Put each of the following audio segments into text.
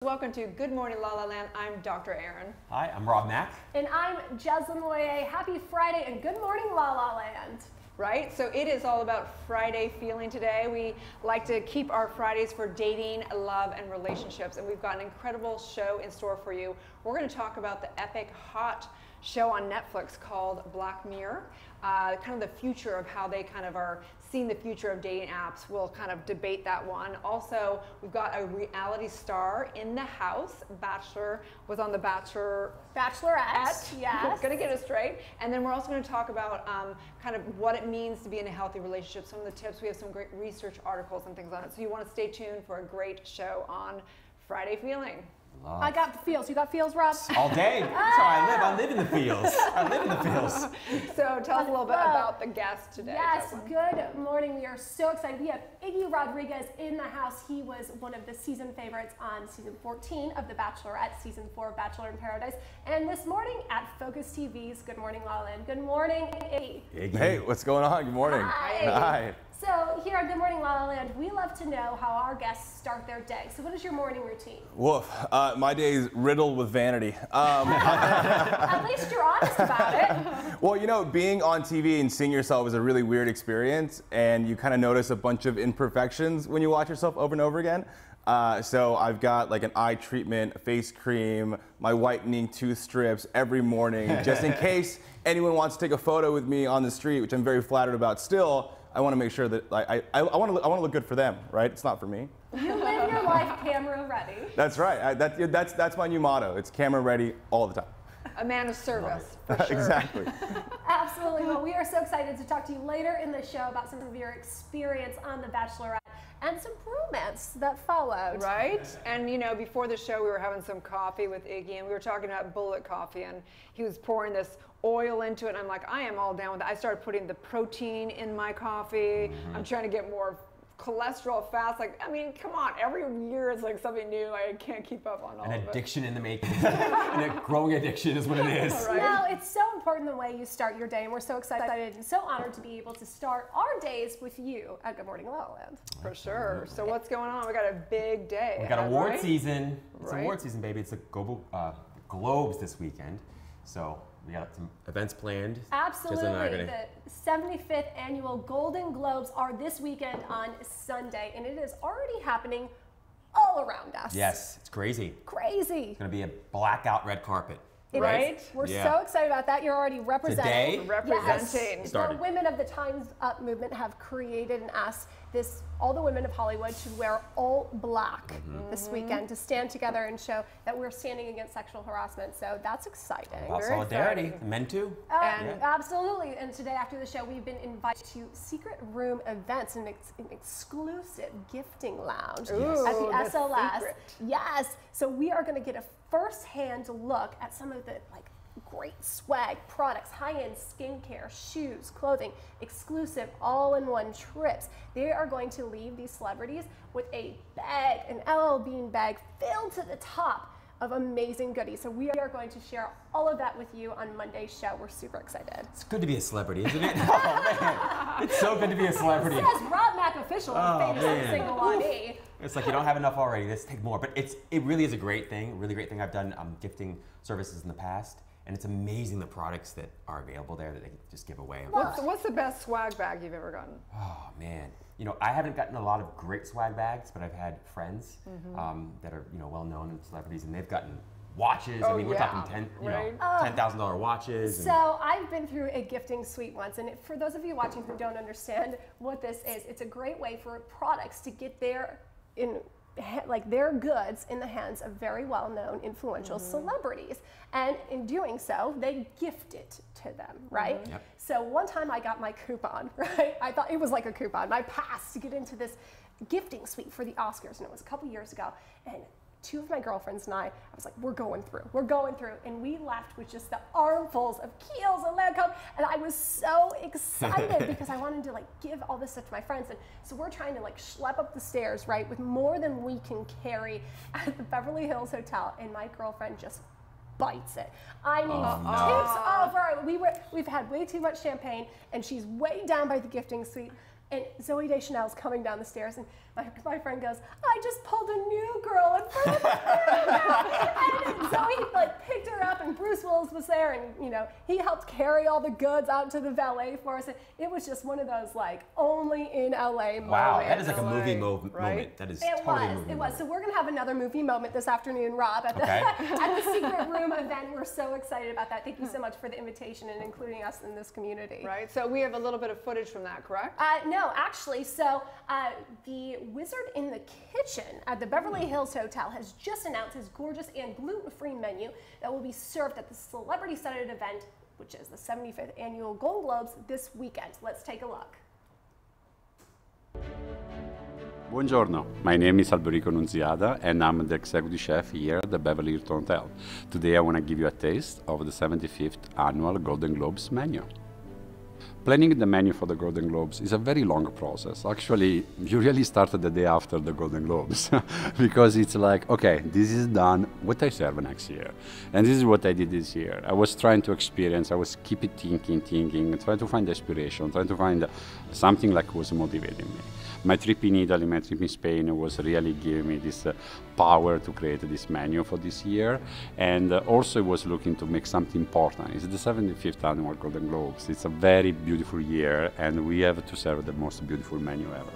Welcome to Good Morning LaLa Land. I'm Dr. Erin. Hi, I'm Rob Mack. And I'm Jeslyn Moye. Happy Friday and good morning, LaLa Land. Right? So it is all about Friday feeling today. We like to keep our Fridays for dating, love, and relationships. And we've got an incredible show in store for you. We're going to talk about the epic hot show on Netflix called Black Mirror. Kind of the future of how they kind of are seeing the future of dating apps. We'll kind of debate that one. Also, we've got a reality star in the house. Bachelor was on the Bachelorette. Yes. Gonna get it straight. And then we're also going to talk about kind of what it means to be in a healthy relationship. Some of the tips. We have some great research articles and things on it. So you want to stay tuned for a great show on Friday Feeling. Love. I got the feels. You got feels, Rob? All day. That's how I live. I live in the fields. I live in the fields. So tell us a little bit about the guest today. Yes, Jocelyn. good morning. We are so excited. We have Iggy Rodriguez in the house. He was one of the season favorites on season 14 of The Bachelorette, season 4 of Bachelor in Paradise. And this morning at Focus TV's Good Morning LaLa Land. Good morning, Iggy. Iggy. Hey, what's going on? Good morning. Hi. Hi. So here at Good Morning LaLa Land, we love to know how our guests start their day. So what is your morning routine? Woof. My day is riddled with vanity. At least you're honest about it. Well, you know, being on TV and seeing yourself is a really weird experience, and you kind of notice a bunch of imperfections when you watch yourself over and over again. So I've got like an eye treatment, a face cream, my whitening tooth strips every morning, just in case anyone wants to take a photo with me on the street, which I'm very flattered about still. I want to make sure that I want to look good for them, right? It's not for me. You live your life camera ready. That's right. That's my new motto. It's camera ready all the time. A man of service, for sure. Exactly. Absolutely. Well, we are so excited to talk to you later in the show about some of your experience on The Bachelorette and some romance that followed. Right? And you know, before the show, we were having some coffee with Iggy, and we were talking about bullet coffee, and he was pouring this oil into it, and I'm like, I am all down with it. I started putting the protein in my coffee. I'm trying to get more cholesterol fast. Like, I mean, come on, every year it's like something new. I can't keep up on all of it. An addiction in the making. And a growing addiction is what it is. Right. No, it's so important the way you start your day, and we're so excited and so honored to be able to start our days with you at Good Morning LaLa Land. For sure. So what's going on? We got a big day. We got ahead, award right? season. It's Right. award season, baby. It's the Globes this weekend. So we got some events planned. Absolutely. Jeslyn and I are gonna- The 75th annual Golden Globes are this weekend on Sunday, and it is already happening all around us. Yes, it's crazy. Crazy. It's going to be a blackout red carpet. It Right? is. We're Yeah. so excited about that. You're already representing. Today? Representing. Yes. Started. The women of the Time's Up movement have created and asked all the women of Hollywood to wear all black this weekend to stand together and show that we're standing against sexual harassment. So that's exciting. About Very solidarity. exciting. Men too. And- Absolutely. And today after the show, we've been invited to secret room events and an exclusive gifting lounge Ooh, at the the SLS. secret. Yes. So we are going to get a first-hand look at some of the great swag products, high-end skincare, shoes, clothing, exclusive all-in-one trips. They are going to leave these celebrities with a bag, an LL Bean bag filled to the top of amazing goodies. So we are going to share all of that with you on Monday's show. We're super excited. It's good to be a celebrity, isn't it? Oh, man. It's so good to be a celebrity. It says Rob Mack official, famous man. single on me. It's like you don't have enough already. Let's take more. But it really is a great thing. Really great thing. I've done gifting services in the past, and it's amazing the products that are available there that they can just give away. What's the best swag bag you've ever gotten? Oh man, you know, I haven't gotten a lot of great swag bags, but I've had friends that are well known and celebrities, and they've gotten watches. Oh, I mean, we're yeah. talking Right. $10,000 watches. So I've been through a gifting suite once, and for those of you watching who don't understand what this is, it's a great way for products to get their goods in the hands of very well-known, influential celebrities. And in doing so, they gift it to them, right? Yep. So one time I got my coupon, right? I thought it was like a coupon, my pass to get into this gifting suite for the Oscars, and it was a couple years ago. And two of my girlfriends and I was like, we're going through. And we left with just the armfuls of Kiehl's and Lancome, and I was so excited because I wanted to give all this stuff to my friends. And so we're trying to schlep up the stairs, right, with more than we can carry at the Beverly Hills Hotel, and my girlfriend just bites it. I mean, tips over. We've had way too much champagne, and she's way down by the gifting suite. And Zooey Deschanel's coming down the stairs, and my friend goes, I just pulled a new girl in front of the And Zooey like picked her up, and Bruce Willis was there, and you know, he helped carry all the goods out to the valet for us. It was just one of those like only in LA moments. Wow, that is like a movie right? moment. That is It totally was, a movie it was. moment. So we're gonna have another movie moment this afternoon, Rob, at the, Okay. at the Secret Room event. We're so excited about that. Thank you so much for the invitation and including us in this community. Right, so we have a little bit of footage from that, correct? No, actually, so the wizard in the kitchen at the Beverly Hills Hotel has just announced his gorgeous and gluten-free menu that will be served at the celebrity-studded event, which is the 75th annual Golden Globes this weekend. Let's take a look. Buongiorno, my name is Alberico Nunziata and I'm the executive chef here at the Beverly Hilton Hotel. Today I want to give you a taste of the 75th annual Golden Globes menu. Planning the menu for the Golden Globes is a very long process. Actually, you really start the day after the Golden Globes because it's like, okay, this is done, what I serve next year. And this is what I did this year. I was trying to experience, I was keep thinking, trying to find inspiration, trying to find something like was motivating me. My trip in Italy, my trip in Spain was really giving me this power to create this menu for this year. And also was looking to make something important. It's the 75th annual Golden Globes. It's a very beautiful year and we have to serve the most beautiful menu ever.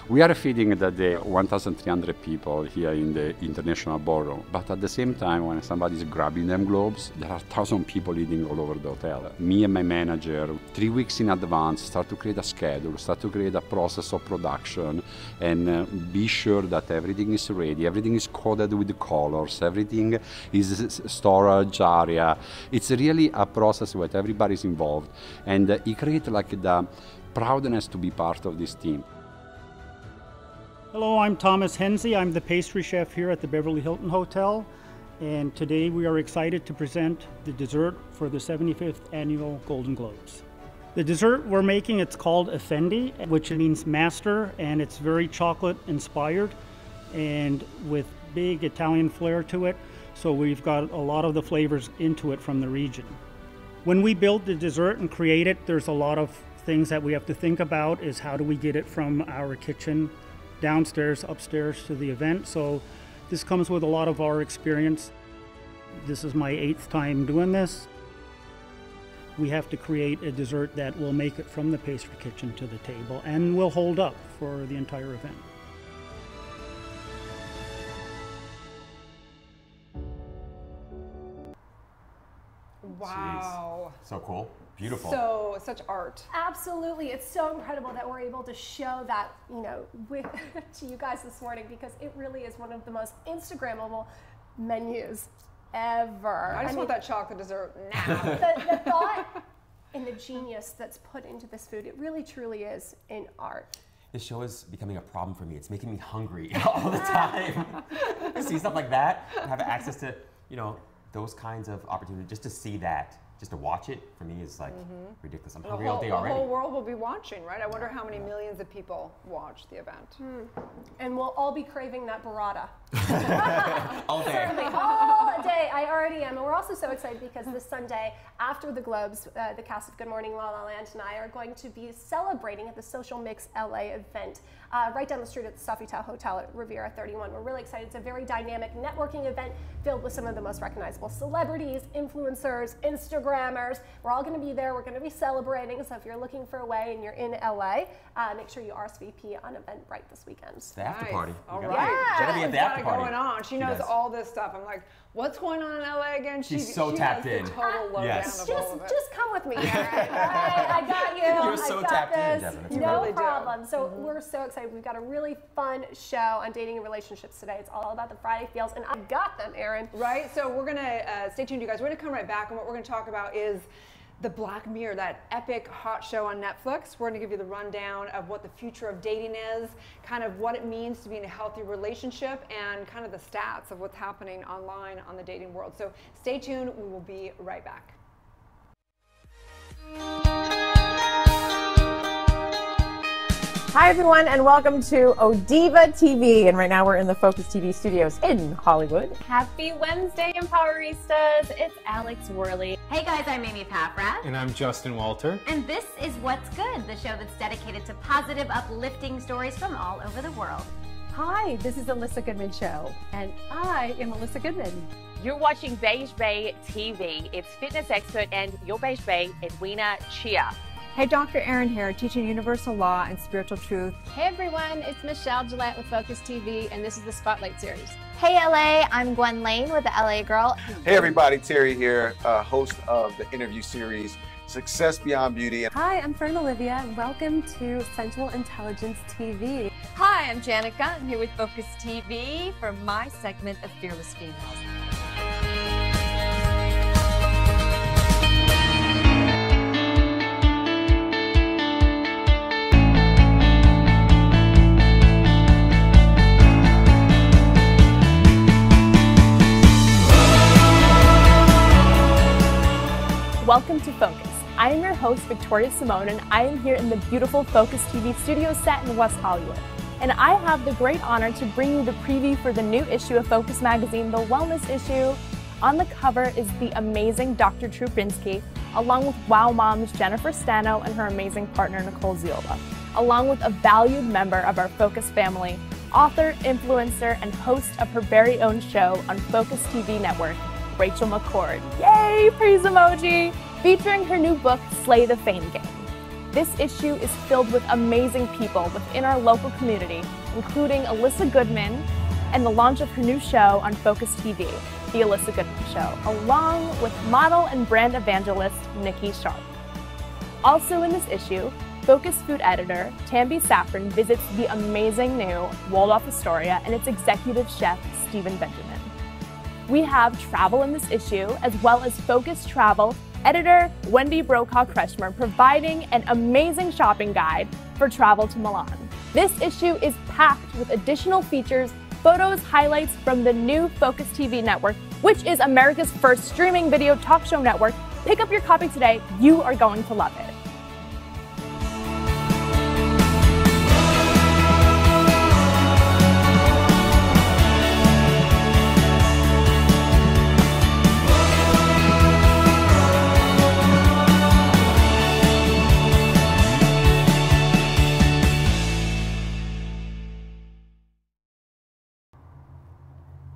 We are feeding that day 1,300 people here in the International Ballroom, but at the same time, when somebody is grabbing them globes, there are 1,000 people eating all over the hotel. Me and my manager, 3 weeks in advance, start to create a schedule, start to create a process of production, and be sure that everything is ready, everything is coded with the colors, everything is storage area. It's really a process where everybody is involved, and it creates like the proudness to be part of this team. Hello, I'm Thomas Hensey. I'm the pastry chef here at the Beverly Hilton Hotel, and today we are excited to present the dessert for the 75th annual Golden Globes. The dessert we're making, it's called Effendi, which means master, and it's very chocolate inspired and with big Italian flair to it. So we've got a lot of the flavors into it from the region. When we build the dessert and create it, there's a lot of things that we have to think about is how do we get it from our kitchen downstairs, upstairs to the event. So this comes with a lot of our experience. This is my 8th time doing this. We have to create a dessert that will make it from the pastry kitchen to the table and will hold up for the entire event. Wow. Jeez. So cool. Beautiful. So, such art. Absolutely. It's so incredible that we're able to show that, you know, with to you guys this morning because it really is one of the most Instagrammable menus ever. I just want that chocolate dessert now. The thought and the genius that's put into this food, it really truly is an art. This show is becoming a problem for me. It's making me hungry all the time. To see stuff like that, have access to, you know, those kinds of opportunities, just to see that. Just to watch it, for me, is like ridiculous. I'm hungry all day already. The whole world will be watching, right? I wonder how many millions of people watch the event. And we'll all be craving that burrata. All day. Certainly, all day. I already am. And we're also so excited because this Sunday, after the Globes, the cast of Good Morning LaLa Land and I are going to be celebrating at the Social Mix LA event right down the street at the Sofitel Hotel at Riviera 31. We're really excited. It's a very dynamic networking event filled with some of the most recognizable celebrities, influencers, Instagrammers. We're all going to be there. We're going to be celebrating. So if you're looking for a way and you're in LA, make sure you RSVP on Eventbrite this weekend. It's the after party. All You right. gotta- gotta be at the after party. Going on. She knows does. all this stuff. I'm like, what's going on in LA again? She's so she tapped has in. The total lowdown Yes. of all of it. Just come with me, Erin. All right, I got you. You're so I got tapped in, this. Devin. It's No really do. problem. So we're so excited. We've got a really fun show on dating and relationships today. It's all about the Friday feels, and I've got them, Erin. Right, so we're gonna stay tuned, you guys. We're gonna come right back, and what we're gonna talk about is the Black Mirror, that epic hot show on Netflix. We're gonna give you the rundown of what the future of dating is, kind of what it means to be in a healthy relationship, and kind of the stats of what's happening online on the dating world. So stay tuned, we will be right back. Hi everyone, and welcome to Odiva TV. And right now we're in the Focus TV studios in Hollywood. Happy Wednesday, Empoweristas. It's Alex Worley. Hey guys, I'm Amy Paffrath. And I'm Justin Walter. And this is What's Good, the show that's dedicated to positive, uplifting stories from all over the world. Hi, this is Alyssa Goodman Show, and I am Alyssa Goodman. You're watching Beige Bay TV. It's fitness expert and your Beige Bay, Edwina Chia. Hey, Dr. Erin here, teaching universal law and spiritual truth. Hey everyone, it's Michelle Gillette with Focus TV, and this is the Spotlight Series. Hey LA, I'm Gwen Lane with the LA Girl. Hey everybody, Terry here, host of the interview series Success Beyond Beauty. Hi, I'm Fern Olivia, and welcome to Sensual Intelligence TV. Hi, I'm Janet Gunn here with Focus TV for my segment of Fearless Females. Welcome to Focus. I am your host, Victoria Simone, and I am here in the beautiful Focus TV studio set in West Hollywood. And I have the great honor to bring you the preview for the new issue of Focus magazine, the wellness issue. On the cover is the amazing Dr. Trupinsky, along with Wow Moms Jennifer Stano and her amazing partner Nicole Ziola, along with a valued member of our Focus family, author, influencer, and host of her very own show on Focus TV Network, Rachel McCord. Yay, praise emoji! Featuring her new book, Slay the Fame Game. This issue is filled with amazing people within our local community, including Alyssa Goodman and the launch of her new show on Focus TV, The Alyssa Goodman Show, along with model and brand evangelist Nikki Sharp. Also in this issue, Focus food editor Tambi Saffron visits the amazing new Waldorf Astoria and its executive chef, Stephen Benjamin. We have travel in this issue, as well as Focus Travel editor Wendy Brokaw-Kretschmer providing an amazing shopping guide for travel to Milan. This issue is packed with additional features, photos, highlights from the new Focus TV network, which is America's first streaming video talk show network. Pick up your copy today. You are going to love it.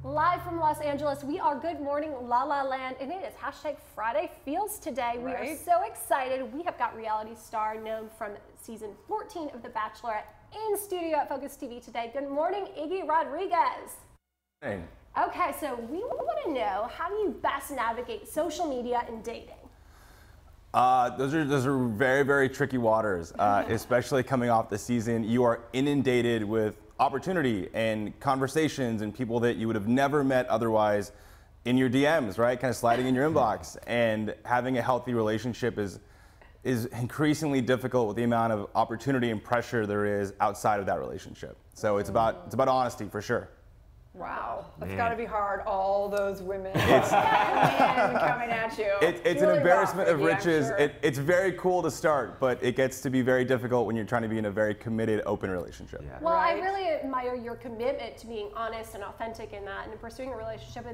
Live from Los Angeles, we are Good Morning LaLa Land, and it is hashtag Friday Feels today. We are so excited. We have got reality star known from season 14 of The Bachelorette in studio at Focus TV today. Good morning, Iggy Rodriguez. Hey. Okay, so we want to know, how do you best navigate social media and dating? Those are very, very tricky waters, especially coming off the season. You are inundated with opportunity and conversations and people that you would have never met otherwise in your DMs, right? Kind of sliding in your inbox. And having a healthy relationship is increasingly difficult with the amount of opportunity and pressure there is outside of that relationship. So it's about honesty for sure. Wow, that's got to be hard. All those women men coming at you. It's really an embarrassment of riches. Sure. It's very cool to start, but it gets to be very difficult when you're trying to be in a very committed, open relationship. Yeah. Well, I really admire your commitment to being honest and authentic in that, and pursuing a relationship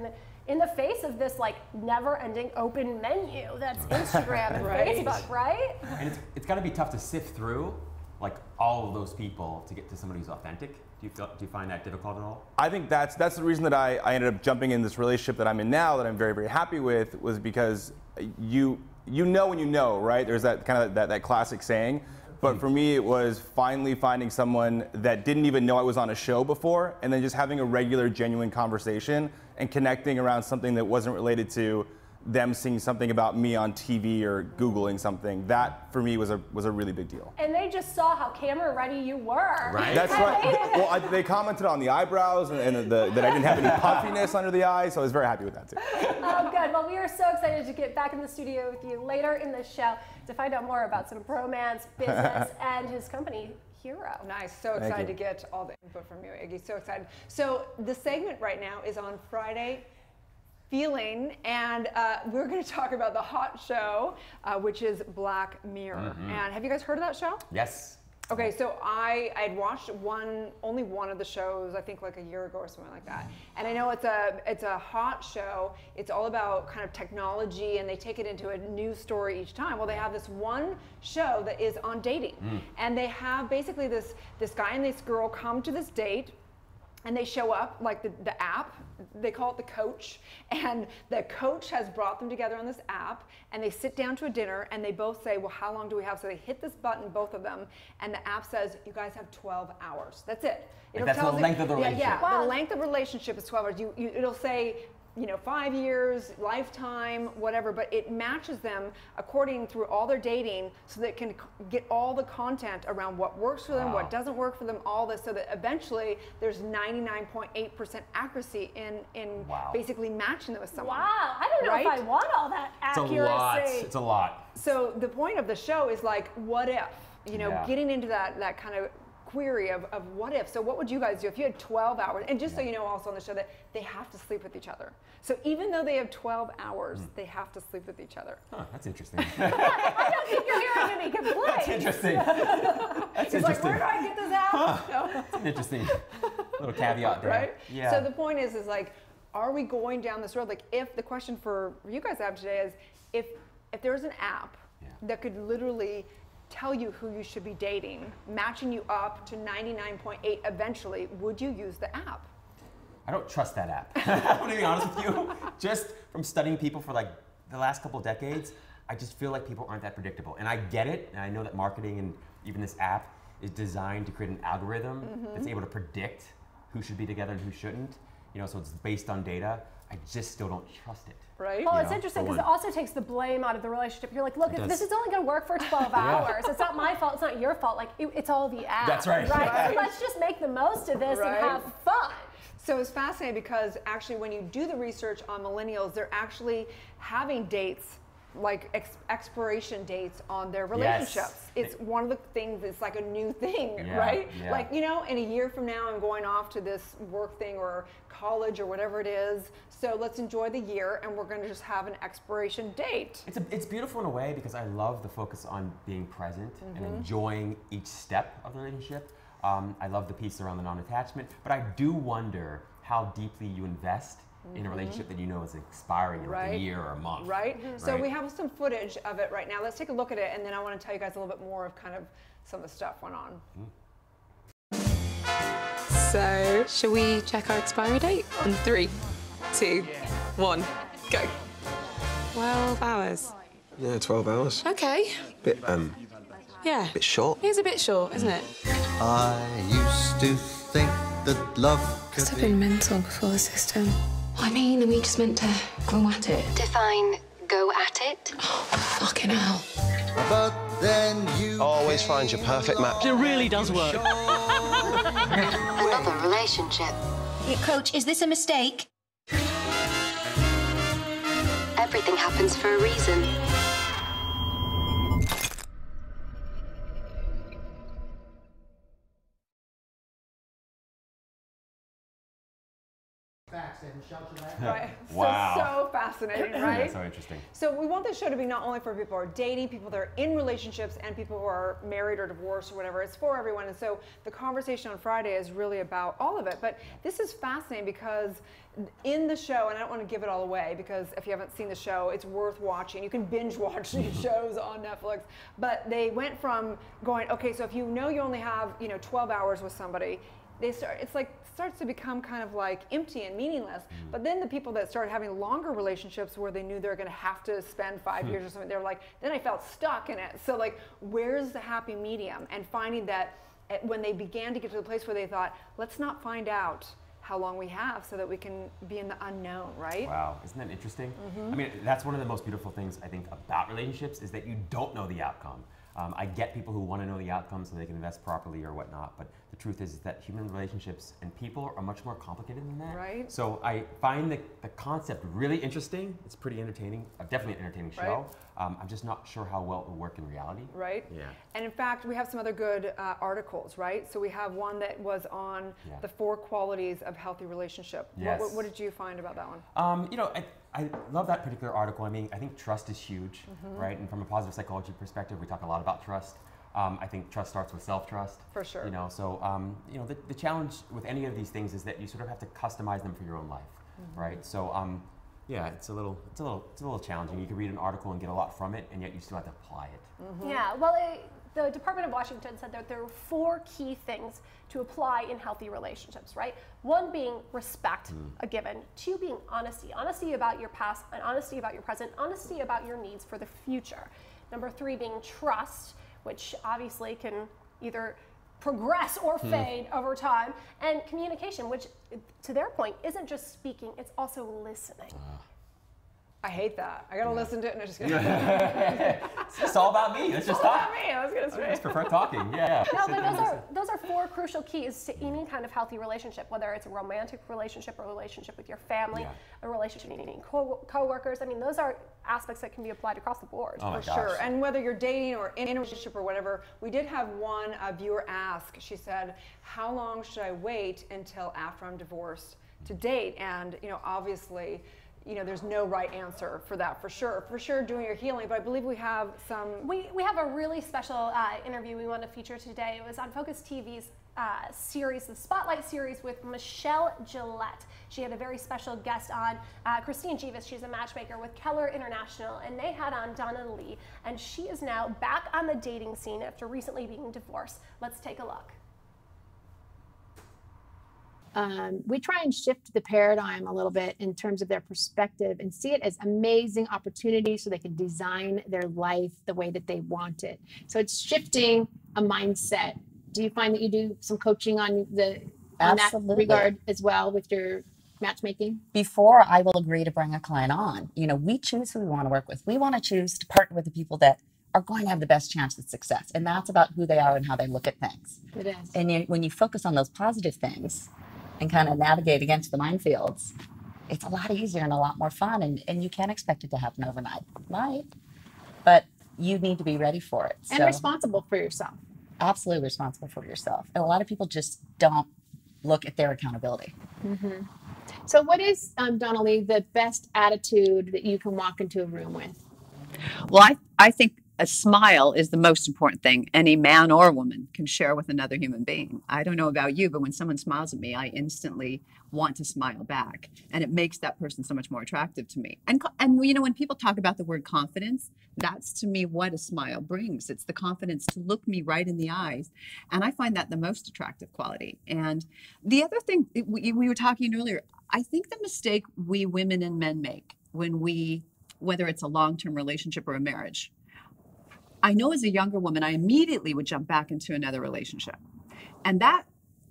in the face of this like never-ending open menu that's Instagram and Facebook, right? And it's got to be tough to sift through like all of those people to get to somebody who's authentic. Do you find that difficult at all? I think that's the reason that I ended up jumping in this relationship that I'm in now, that I'm very, very happy with, was because you know when you know, right? There's that kind of that classic saying. But for me, it was finally finding someone that didn't even know I was on a show before, and then just having a regular, genuine conversation and connecting around something that wasn't related to them seeing something about me on TV or Googling something. That for me was a really big deal. And they just saw how camera ready you were. Right. That's right. Well, they commented on the eyebrows and that I didn't have any puffiness under the eyes, so I was very happy with that too. Oh, good. Well, we are so excited to get back in the studio with you later in the show to find out more about some romance, business, and his company, Hero. Nice. So excited to get all the input from you, Iggy. So excited. So the segment right now is on Friday Feeling, and we're going to talk about the hot show, which is Black Mirror. And have you guys heard of that show? Yes. Okay, so I'd watched only one of the shows, I think like a year ago or something like that. And I know it's a hot show. It's all about kind of technology, and they take it into a new story each time. Well, they have this one show that is on dating, and they have basically this guy and this girl come to this date. And they show up, like the app, they call it the coach, and the coach has brought them together on this app, and they sit down to a dinner, and they both say, well, how long do we have? So they hit this button, both of them, and the app says, you guys have 12 hours. That's it. That's the length of the relationship. Yeah, wow. The length of the relationship is 12 hours. It'll say, 5 years, lifetime, whatever, but it matches them according through all their dating so that it can get all the content around what works for them, what doesn't work for them, all this, so that eventually there's 99.8% accuracy in basically matching them with someone. Wow, I don't know if I want all that accuracy. It's a lot. So the point of the show is like, what if? Getting into that kind of query of what if. So what would you guys do if you had 12 hours? And just so you know, also on the show, that they have to sleep with each other. So even though they have 12 hours, they have to sleep with each other. Huh, that's interesting. I don't think you're hearing any complaints. That's interesting. That's He's like, where do I get this out? Huh. That's an interesting little caveat there. Right? Yeah. So the point is like, are we going down this road? Like, if the question for you guys have today is, if there's an app that could literally tell you who you should be dating, matching you up to 99.8 eventually, would you use the app? I don't trust that app. I'm gonna be honest with you. Just from studying people for like the last couple decades, I just feel like people aren't that predictable. And I get it, and I know that marketing and even this app is designed to create an algorithm that's able to predict who should be together and who shouldn't. So it's based on data. I just still don't trust it. Right? Well, it's interesting because it also takes the blame out of the relationship. You're like, look, this is only going to work for 12 hours. It's not my fault. It's not your fault. Like, it's all the app. That's right. Right? So let's just make the most of this and have fun. So it's fascinating because actually when you do the research on millennials, they're actually having dates, like expiration dates on their relationships. Yes. It's one of the things, it's like a new thing, Yeah, right? yeah. Like, in a year from now I'm going off to this work thing or college or whatever it is. So let's enjoy the year and we're gonna just have an expiration date. It's beautiful in a way because I love the focus on being present and enjoying each step of the relationship. I love the piece around the non-attachment, but I do wonder how deeply you invest in a relationship that you know is expiring in like a year or a month. Right? So we have some footage of it right now. Let's take a look at it, and then I want to tell you guys a little bit more of kind of some of the stuff went on. So, shall we check our expiry date? On 3, 2, 1, go. 12 hours. Yeah, 12 hours. Okay. Bit Bit short. It is a bit short, isn't it? I used to think that love could Must have been mental before the system. I mean, are we just meant to go at it? Define go at it. Oh, fucking hell. But then you always find your perfect match. It really does work. Another relationship. Coach, is this a mistake? Everything happens for a reason. Right. Wow. So fascinating, right? That's so interesting. So we want this show to be not only for people who are dating, people that are in relationships, and people who are married or divorced or whatever. It's for everyone. And so the conversation on Friday is really about all of it. But this is fascinating because in the show, and I don't want to give it all away because if you haven't seen the show, it's worth watching. You can binge watch these shows on Netflix. But they went from going, okay, so if you know you only have 12 hours with somebody, starts to become kind of like empty and meaningless. But then the people that started having longer relationships where they knew they were going to have to spend 5 years or something, they were like, then I felt stuck in it. So like, where's the happy medium? And finding that when they began to get to the place where they thought, let's not find out how long we have so that we can be in the unknown, right? Wow, isn't that interesting? I mean, that's one of the most beautiful things I think about relationships is that you don't know the outcome. I get people who want to know the outcome so they can invest properly or whatnot, but the truth is that human relationships and people are much more complicated than that. Right. So I find the concept really interesting. It's pretty entertaining, definitely an entertaining show. I'm just not sure how well it will work in reality. Right. Yeah. And in fact, we have some other good articles, right? So we have one that was on the 4 qualities of healthy relationship. Yes. What did you find about that one? I love that particular article. I mean, I think trust is huge, right? And from a positive psychology perspective, we talk a lot about trust. I think trust starts with self-trust. For sure. You know, so you know, the challenge with any of these things is that you sort of have to customize them for your own life, right? So yeah, it's a little challenging. You can read an article and get a lot from it, and yet you still have to apply it. Yeah, well, the Department of Washington said that there are 4 key things to apply in healthy relationships, right? 1 being respect, a given. 2 being honesty. Honesty about your past, and honesty about your present, honesty about your needs for the future. Number 3 being trust, which obviously can either progress or fade over time. And communication, which to their point isn't just speaking, it's also listening. I hate that. I gotta listen to it and I just go. It's just all about me. Let's just talk. I just prefer talking. Yeah. No, but those are 4 crucial keys to any kind of healthy relationship, whether it's a romantic relationship, a relationship with your family, a relationship between co-workers. I mean, those are aspects that can be applied across the board. Oh my For gosh. sure. And whether you're dating or in a relationship or whatever, we did have one viewer ask. She said, "How long should I wait until after I'm divorced to date?" And you know, obviously, you know, there's no right answer for that, for sure. For sure, doing your healing, but I believe we have some... We have a really special interview we want to feature today. It was on Focus TV's series, the Spotlight series with Michelle Gillette. She had a very special guest on, Christine Jeeves. She's a matchmaker with Keller International, and they had on Donna Lee, and she is now back on the dating scene after recently being divorced. Let's take a look. We try and shift the paradigm a little bit in terms of their perspective and see it as amazing opportunities so they can design their life the way that they want it. So it's shifting a mindset. Do you find that you do some coaching on that regard as well with your matchmaking? Before I will agree to bring a client on, you know, we choose who we want to work with. We want to choose to partner with the people that are going to have the best chance at success. And that's about who they are and how they look at things. It is. And when you focus on those positive things, and kind of navigate against the minefields, it's a lot easier and a lot more fun, and you can't expect it to happen overnight. Might, but you need to be ready for it. And responsible for yourself. Absolutely responsible for yourself. And a lot of people just don't look at their accountability. So what is, Donnelly, the best attitude that you can walk into a room with? Well, I think a smile is the most important thing any man or woman can share with another human being. I don't know about you, but when someone smiles at me, I instantly want to smile back. And it makes that person so much more attractive to me. And you know, when people talk about the word confidence, that's to me what a smile brings. It's the confidence to look me right in the eyes. And I find that the most attractive quality. And the other thing, we were talking earlier, I think the mistake we women and men make when whether it's a long-term relationship or a marriage, I know as a younger woman, I immediately would jump back into another relationship. And that,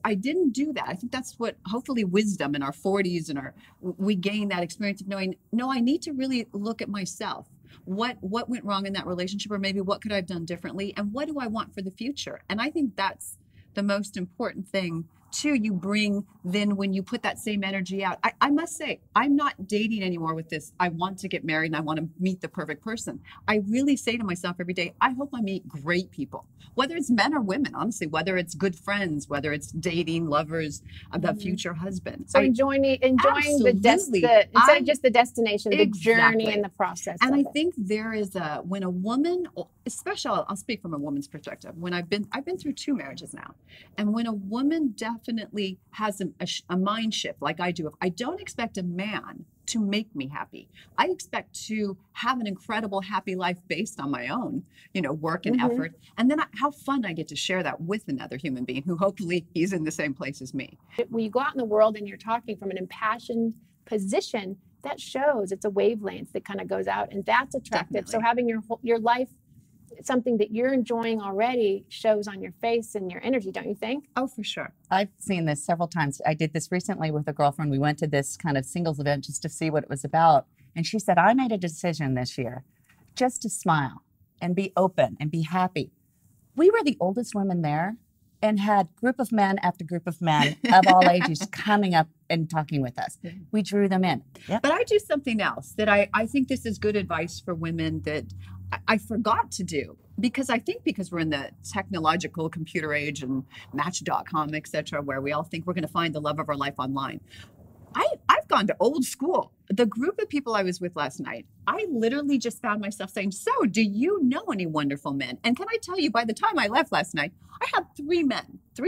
I didn't do that. I think that's what, hopefully wisdom in our 40s and we gain that experience of knowing, no, I need to really look at myself. What went wrong in that relationship, or maybe what could I have done differently? And what do I want for the future? And I think that's the most important thing too. You bring then when you put that same energy out. I must say, I'm not dating anymore with this, I want to get married and I want to meet the perfect person. I really say to myself every day, I hope I meet great people, whether it's men or women, honestly, whether it's good friends, whether it's dating, lovers, the future husband. So enjoying instead of just the destination, the journey and the process. And I think there is when a woman, especially I'll speak from a woman's perspective, when I've been through 2 marriages now, and when a woman definitely has a mind shift like I do, if I don't expect a man to make me happy, I expect to have an incredible happy life based on my own, you know, work and effort, and then how fun I get to share that with another human being who hopefully he's in the same place as me. When you go out in the world and you're talking from an impassioned position, that shows it's a wavelength that kind of goes out, and that's attractive. Definitely. So having your life, something that you're enjoying already, shows on your face and your energy, don't you think? Oh, for sure. I've seen this several times. I did this recently with a girlfriend. We went to this kind of singles event just to see what it was about. And she said, I made a decision this year just to smile and be open and be happy. We were the oldest women there and had group of men after group of men of all ages coming up and talking with us. We drew them in. Yep. But I do something else that I think this is good advice for women that I forgot to do, because we're in the technological computer age and Match.com, etc., where we all think we're going to find the love of our life online. I I've gone to old school. The group of people I was with last night, I literally just found myself saying, so do you know any wonderful men? And can I tell you, by the time I left last night, I had 3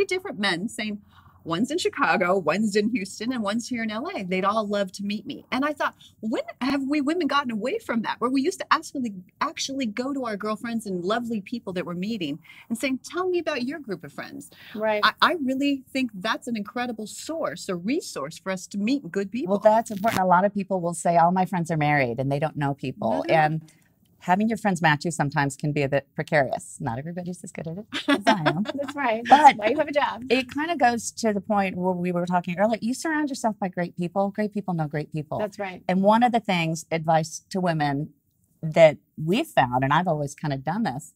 different men saying, one's in Chicago, one's in Houston, and one's here in LA. They'd all love to meet me. And I thought, when have we women gotten away from that? Where we used to actually go to our girlfriends and lovely people that we're meeting and saying, tell me about your group of friends. Right. I really think that's an incredible source, a resource for us to meet good people. Well, that's important. A lot of people will say, all my friends are married and they don't know people. And having your friends match you sometimes can be a bit precarious. Not everybody's as good at it as I am. That's right. But That's why you have a job. It kind of goes to the point where we were talking earlier. You surround yourself by great people. Great people know great people. That's right. And one of the things, advice to women that we've found, and I've always kind of done this,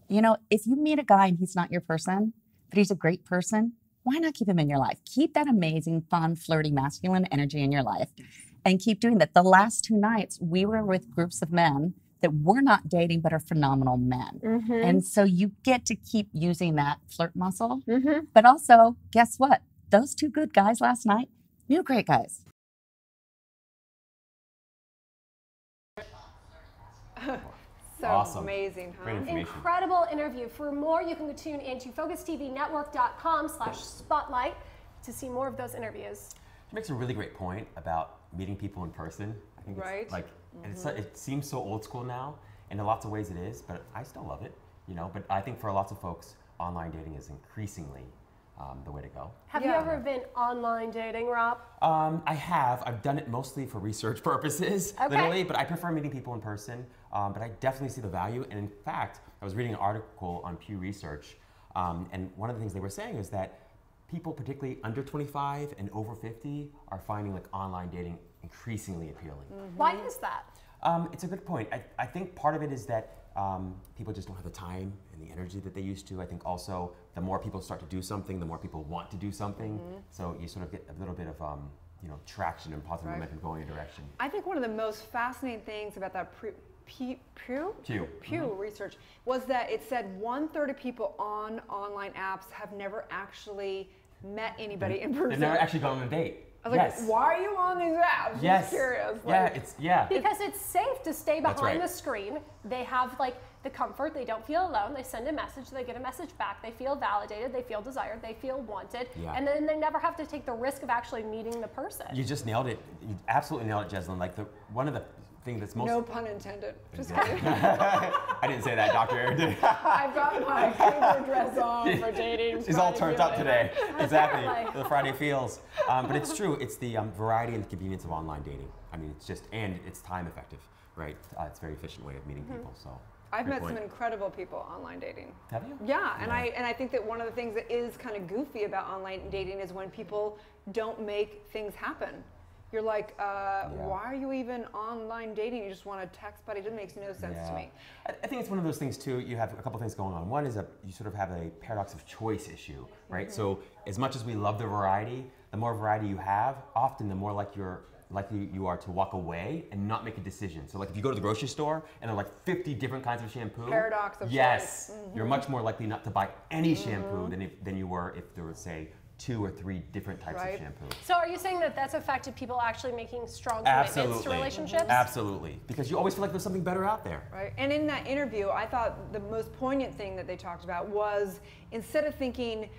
you know, if you meet a guy and he's not your person, but he's a great person, why not keep him in your life? Keep that amazing, fun, flirty, masculine energy in your life and keep doing that. The last 2 nights, we were with groups of men that we're not dating but are phenomenal men. And so you get to keep using that flirt muscle. But also, guess what? Those 2 good guys last night, knew great guys. So awesome. Amazing, huh? Great information. Incredible interview. For more, you can tune into FocusTVNetwork.com/spotlight to see more of those interviews. She makes a really great point about meeting people in person. I think it's like, and it seems so old school now, and in lots of ways it is, but I still love it, you know. But I think for lots of folks, online dating is increasingly the way to go. Have you ever been online dating, Rob? I have. I've done it mostly for research purposes, literally, but I prefer meeting people in person. But I definitely see the value. And in fact, I was reading an article on Pew Research, and one of the things they were saying is that people, particularly under 25 and over 50, are finding like online dating increasingly appealing. Why is that? It's a good point. I think part of it is that people just don't have the time and the energy that they used to. I think also the more people start to do something, the more people want to do something. So you sort of get a little bit of you know, traction and positive momentum going in a direction. I think one of the most fascinating things about that Pew research was that it said 1/3 of people on online apps have never actually met anybody in person. They've never actually gone on a date. I was like, why are you on these apps? Yes. I'm curious. Because it's safe to stay That's behind right. the screen. They have like the comfort. They don't feel alone. They send a message. They get a message back. They feel validated. They feel desired. They feel wanted. And then they never have to take the risk of actually meeting the person. You just nailed it. You absolutely nailed it, Jeslyn. Like one of the things that's most... No pun intended. Just kidding. I didn't say that, Dr. Erin did. I've got my favorite dress on for dating. She's all turned up today. Exactly. The Friday feels. But it's true. It's the variety and the convenience of online dating. I mean, it's just, and it's time effective, right? It's a very efficient way of meeting people. So I've met some incredible people online dating. Have you? Yeah, and I think that one of the things that is kind of goofy about online dating is when people don't make things happen. You're like, why are you even online dating? You just want to text buddy. It makes no sense to me. I think it's one of those things too. You have a couple things going on. One is you sort of have a paradox of choice issue, right? So as much as we love the variety, the more variety you have, often the more likely you are to walk away and not make a decision. So like if you go to the grocery store and there are like 50 different kinds of shampoo. Paradox of yes, choice. You're much more likely not to buy any shampoo than you were if there were, say, 2 or 3 different types of shampoo. So are you saying that that's affected people actually making strong commitments to relationships? Absolutely. Because you always feel like there's something better out there. Right. And in that interview, I thought the most poignant thing that they talked about was instead of thinking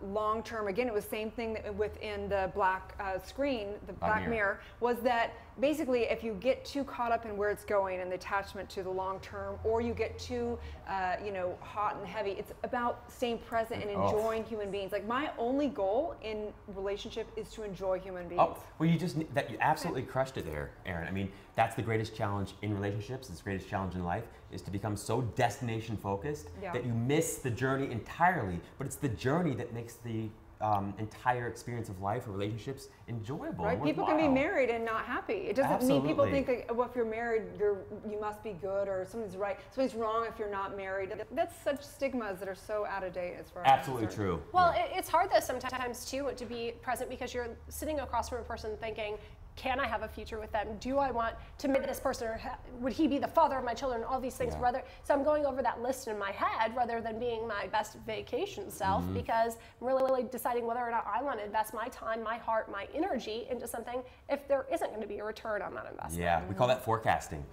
long term, again, it was the same thing that within the black screen, the black mirror, was that basically if you get too caught up in where it's going and the attachment to the long term, or you get too hot and heavy, it's about staying present and enjoying human beings. Like my only goal in relationship is to enjoy human beings. Oh, well, you absolutely crushed it there, Erin. I mean, that's the greatest challenge in relationships. It's the greatest challenge in life is to become so destination focused that you miss the journey entirely. But it's the journey that makes the entire experience of life or relationships enjoyable. Right, people can be married and not happy. It doesn't mean people think like, well, if you're married, you must be good or something's right. Something's wrong if you're not married. That's such stigmas that are so out of date as far as absolutely true. Well, it's hard though sometimes too to be present because you're sitting across from a person thinking, can I have a future with them? Do I want to marry this person, or would he be the father of my children? All these things, so I'm going over that list in my head rather than being my best vacation self, because I'm really deciding whether or not I want to invest my time, my heart, my energy into something if there isn't going to be a return on that investment. Yeah, we call that forecasting.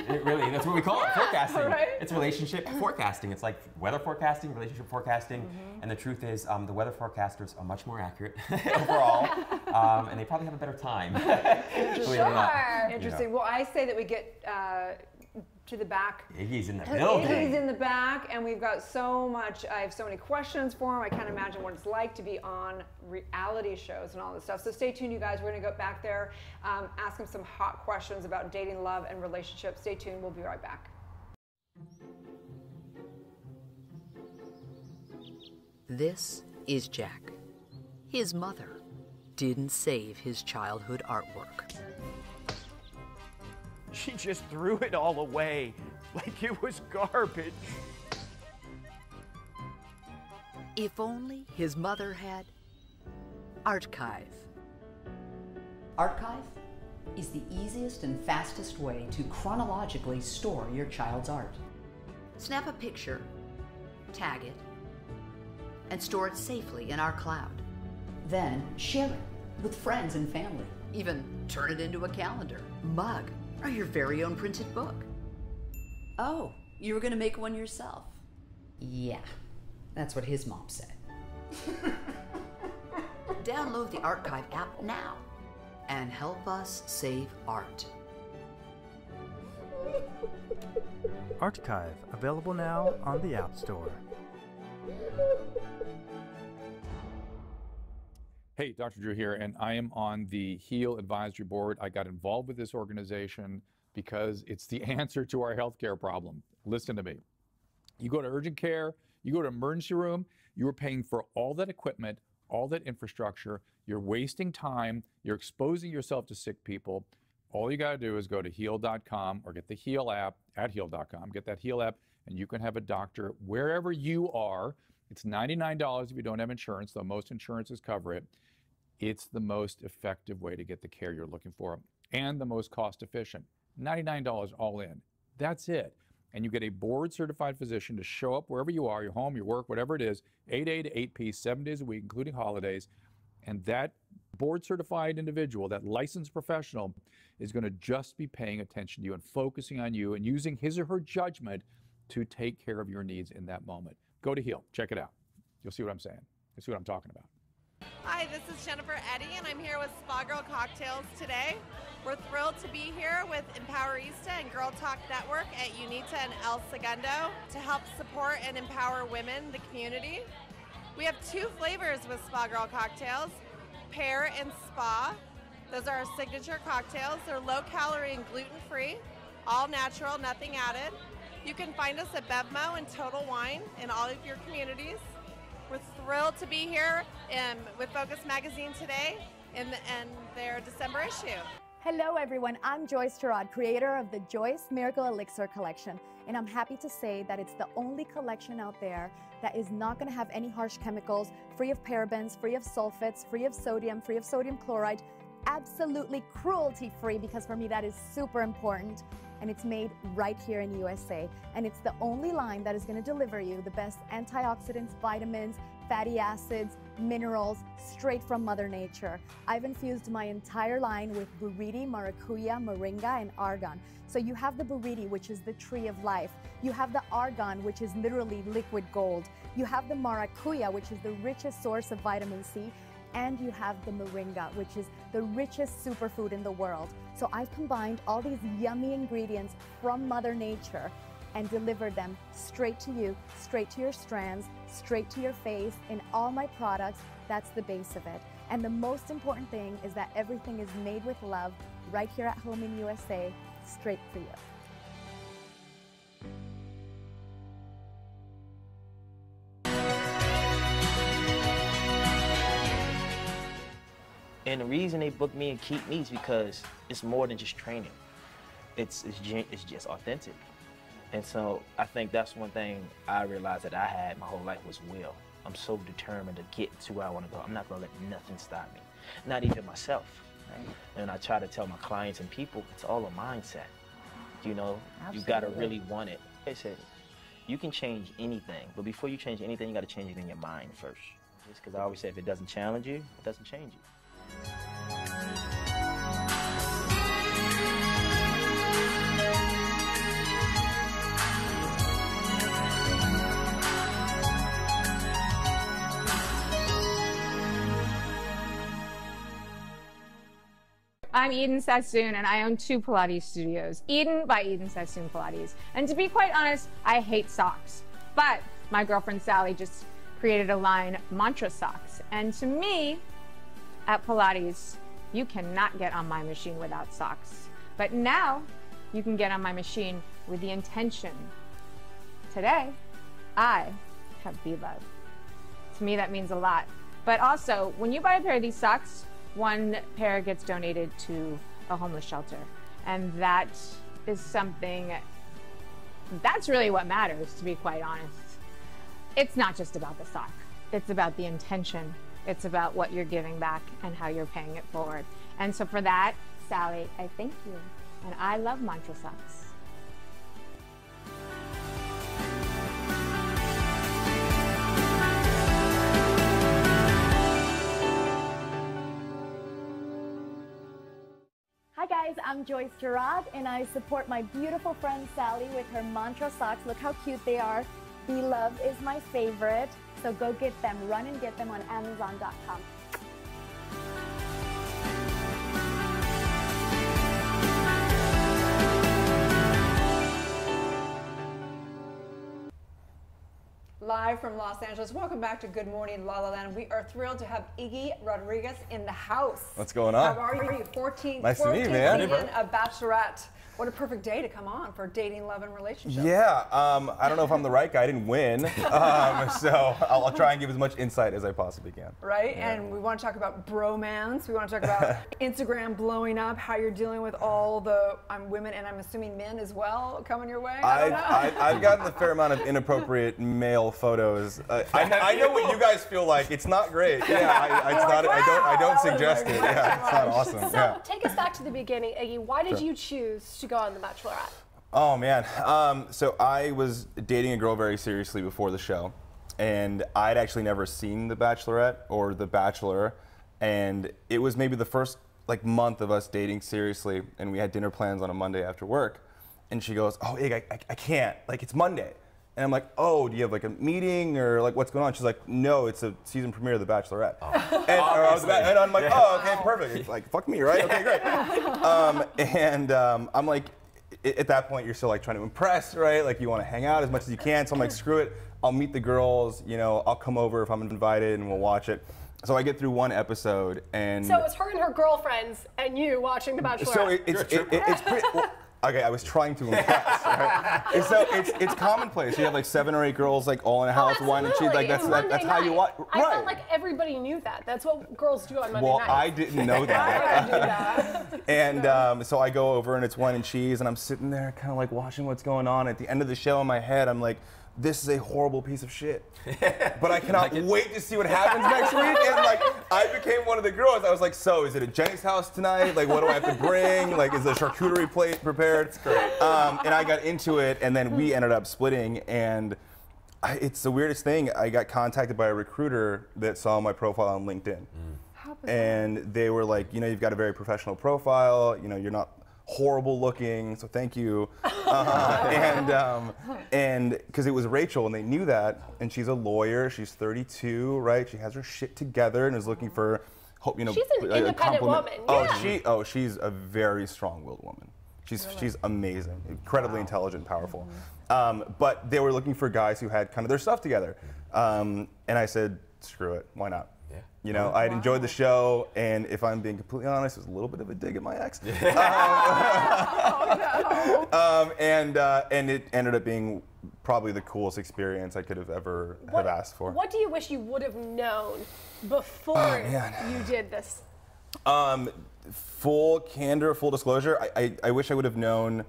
Really, that's what we call it, forecasting. Right? It's relationship forecasting. It's like weather forecasting, relationship forecasting, and the truth is the weather forecasters are much more accurate overall, and they probably have a better time. Interesting. Well, I say that we get to the back. Iggy's in the building. Iggy's in the back, and we've got so much. I have so many questions for him. I can't imagine what it's like to be on reality shows and all this stuff. So stay tuned, you guys. We're going to go back there, ask him some hot questions about dating, love, and relationships. Stay tuned. We'll be right back. This is Jack. His mother didn't save his childhood artwork. She just threw it all away like it was garbage. If only his mother had Archive. Archive is the easiest and fastest way to chronologically store your child's art. Snap a picture, tag it, and store it safely in our cloud. Then share it with friends and family. Even turn it into a calendar, mug, or your very own printed book. Oh, you were gonna make one yourself? Yeah, that's what his mom said. Download the Archive app now and help us save art. Archive, available now on the App Store. Hey, Dr. Drew here, and I am on the HEAL Advisory Board. I got involved with this organization because it's the answer to our healthcare problem. Listen to me. You go to urgent care, you go to emergency room, you are paying for all that equipment, all that infrastructure, you're wasting time, you're exposing yourself to sick people. All you gotta do is go to heal.com or get the HEAL app at heal.com, get that HEAL app, and you can have a doctor wherever you are. It's $99 if you don't have insurance, though most insurances cover it. It's the most effective way to get the care you're looking for and the most cost efficient. $99 all in. That's it. And you get a board certified physician to show up wherever you are, your home, your work, whatever it is, 8A to 8P, 7 days a week, including holidays. And that board certified individual, that licensed professional, is going to just be paying attention to you and focusing on you and using his or her judgment to take care of your needs in that moment. Go to HEAL. Check it out. You'll see what I'm saying. You'll see what I'm talking about. Hi, this is Jennifer Eddy, and I'm here with Spa Girl Cocktails today. We're thrilled to be here with Empowerista and Girl Talk Network at UNITA and El Segundo to help support and empower women, the community. We have 2 flavors with Spa Girl Cocktails, Pear and Spa. Those are our signature cocktails. They're low-calorie and gluten-free, all natural, nothing added. You can find us at Bevmo and Total Wine in all of your communities. We're thrilled to be here with Focus Magazine today in their December issue. Hello everyone, I'm Joyce Gerard, creator of the Joyous Miracle Elixir collection, and I'm happy to say that it's the only collection out there that is not going to have any harsh chemicals, free of parabens, free of sulfates, free of sodium chloride, absolutely cruelty-free, because for me that is super important. And it's made right here in USA. And it's the only line that is going to deliver you the best antioxidants, vitamins, fatty acids, minerals, straight from Mother Nature. I've infused my entire line with buriti, maracuya, moringa, and argan. So you have the buriti, which is the tree of life. You have the argan, which is literally liquid gold. You have the maracuya, which is the richest source of vitamin C. And you have the moringa, which is the richest superfood in the world. So I've combined all these yummy ingredients from Mother Nature and delivered them straight to you, straight to your strands, straight to your face. In all my products, that's the base of it. And the most important thing is that everything is made with love right here at home in USA, straight for you. And the reason they book me and keep me is because it's more than just training. It's just authentic. And so I think that's one thing I realized that I had my whole life was will. I'm so determined to get to where I want to go. I'm not going to let nothing stop me, not even myself. And I try to tell my clients and people, it's all a mindset. You know, you gotta really want it. They said, you can change anything, but before you change anything, you gotta change it in your mind first. Just because I always say, if it doesn't challenge you, it doesn't change you. I'm Eden Sassoon, and I own 2 Pilates studios, Eden by Eden Sassoon Pilates. And to be quite honest, I hate socks. But my girlfriend Sally just created a line, Mantra Socks. And to me, at Pilates, you cannot get on my machine without socks. But now, you can get on my machine with the intention. Today, I have Be Love. To me, that means a lot. But also, when you buy a pair of these socks, 1 pair gets donated to a homeless shelter. And that is something, that's really what matters, to be quite honest. It's not just about the sock. It's about the intention. It's about what you're giving back and how you're paying it forward. And so for that, Sally, I thank you. And I love Mantra Socks. Hi guys, I'm Joyce Gerard, and I support my beautiful friend Sally with her Mantra Socks. Look how cute they are. Be Love is my favorite, so go get them. Run and get them on Amazon.com. Live from Los Angeles. Welcome back to Good Morning La La Land. We are thrilled to have Iggy Rodriguez in the house. What's going on? How are you? 14th Nice to meet you, man. season of Bachelorette. What a perfect day to come on for dating, love, and relationships. Yeah, I don't know if I'm the right guy. I didn't win, so I'll try and give as much insight as I possibly can. Right, yeah. And we want to talk about bromance. We want to talk about Instagram blowing up, how you're dealing with all the women, and I'm assuming men as well, coming your way. I've gotten a fair amount of inappropriate male photos. I know what you guys feel like. It's not great. Yeah, I don't suggest it. Yeah, it's not awesome. So take us back to the beginning, Iggy. Why did you choose to go on The Bachelorette? Oh man, so I was dating a girl very seriously before the show, and I'd actually never seen The Bachelorette or The Bachelor, and it was maybe the first month of us dating seriously, and we had dinner plans on a Monday after work, and she goes, "Oh, Ig, I can't, it's Monday." And I'm like, "Oh, do you have a meeting or what's going on?" She's like, "No, it's a season premiere of The Bachelorette." Oh. And I'm like, "Oh, okay, perfect." It's like, fuck me, right? Okay, great. I'm like, at that point, you're still trying to impress, right? You want to hang out as much as you can. So I'm like, screw it. I'll meet the girls. I'll come over if I'm invited, and we'll watch it. So I get through one episode, and so it's her and her girlfriends and you watching The Bachelorette. So it's pretty. Well, okay, I was trying to impress, right? So it's commonplace. You have 7 or 8 girls all in a house, wine and cheese. That's how you watch. I felt like everybody knew that. That's what girls do on Monday nights. Well, I didn't know that. And so I go over and it's wine and cheese, and I'm sitting there kind of watching what's going on. At the end of the show in my head, I'm like, this is a horrible piece of shit. But I cannot wait to see what happens next week. And I became one of the girls. I was like, so is it at Jenny's house tonight? What do I have to bring? Is the charcuterie plate prepared? It's great. And I got into it, and then we ended up splitting. And it's the weirdest thing. I got contacted by a recruiter that saw my profile on LinkedIn. And they were like, you've got a very professional profile. You're not horrible looking, so thank you. And because it was Rachel, and they knew that, and she's a lawyer, she's 32, right? She has her shit together and is looking for, she's an independent woman. Oh, she's a very strong-willed woman. She's amazing, incredibly intelligent, powerful. But they were looking for guys who had kind of their stuff together. And I said, screw it, why not? I had enjoyed the show, and if I'm being completely honest, it was a little bit of a dig at my ex. And it ended up being probably the coolest experience I could have ever have asked for. What do you wish you would have known before you did this? Full candor, full disclosure, I wish I would have known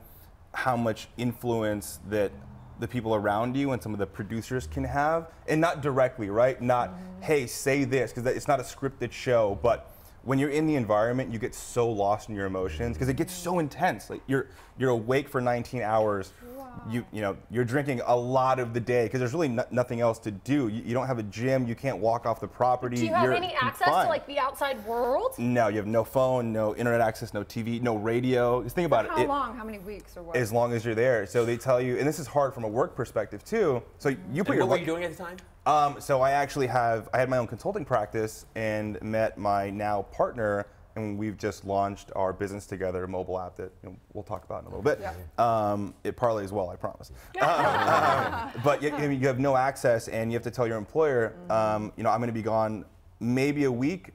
how much influence that the people around you and some of the producers can have, and not directly, right? Not, hey, say this, because it's not a scripted show, but when you're in the environment, you get so lost in your emotions because it gets so intense. Like you're awake for 19 hours. Wow. You're drinking a lot of the day because there's really nothing else to do. You don't have a gym. You can't walk off the property. Do you have any access to like the outside world? No, you have no phone, no internet access, no TV, no radio. Just think about it. How long? How many weeks or what? As long as you're there. So they tell you, and this is hard from a work perspective too. So you put what were you doing at the time? So I had my own consulting practice and met my now partner, and we've just launched our business together, a mobile app that we'll talk about in a little bit. Yeah. It parlays well, I promise. But you have no access, and you have to tell your employer, I'm going to be gone maybe a week,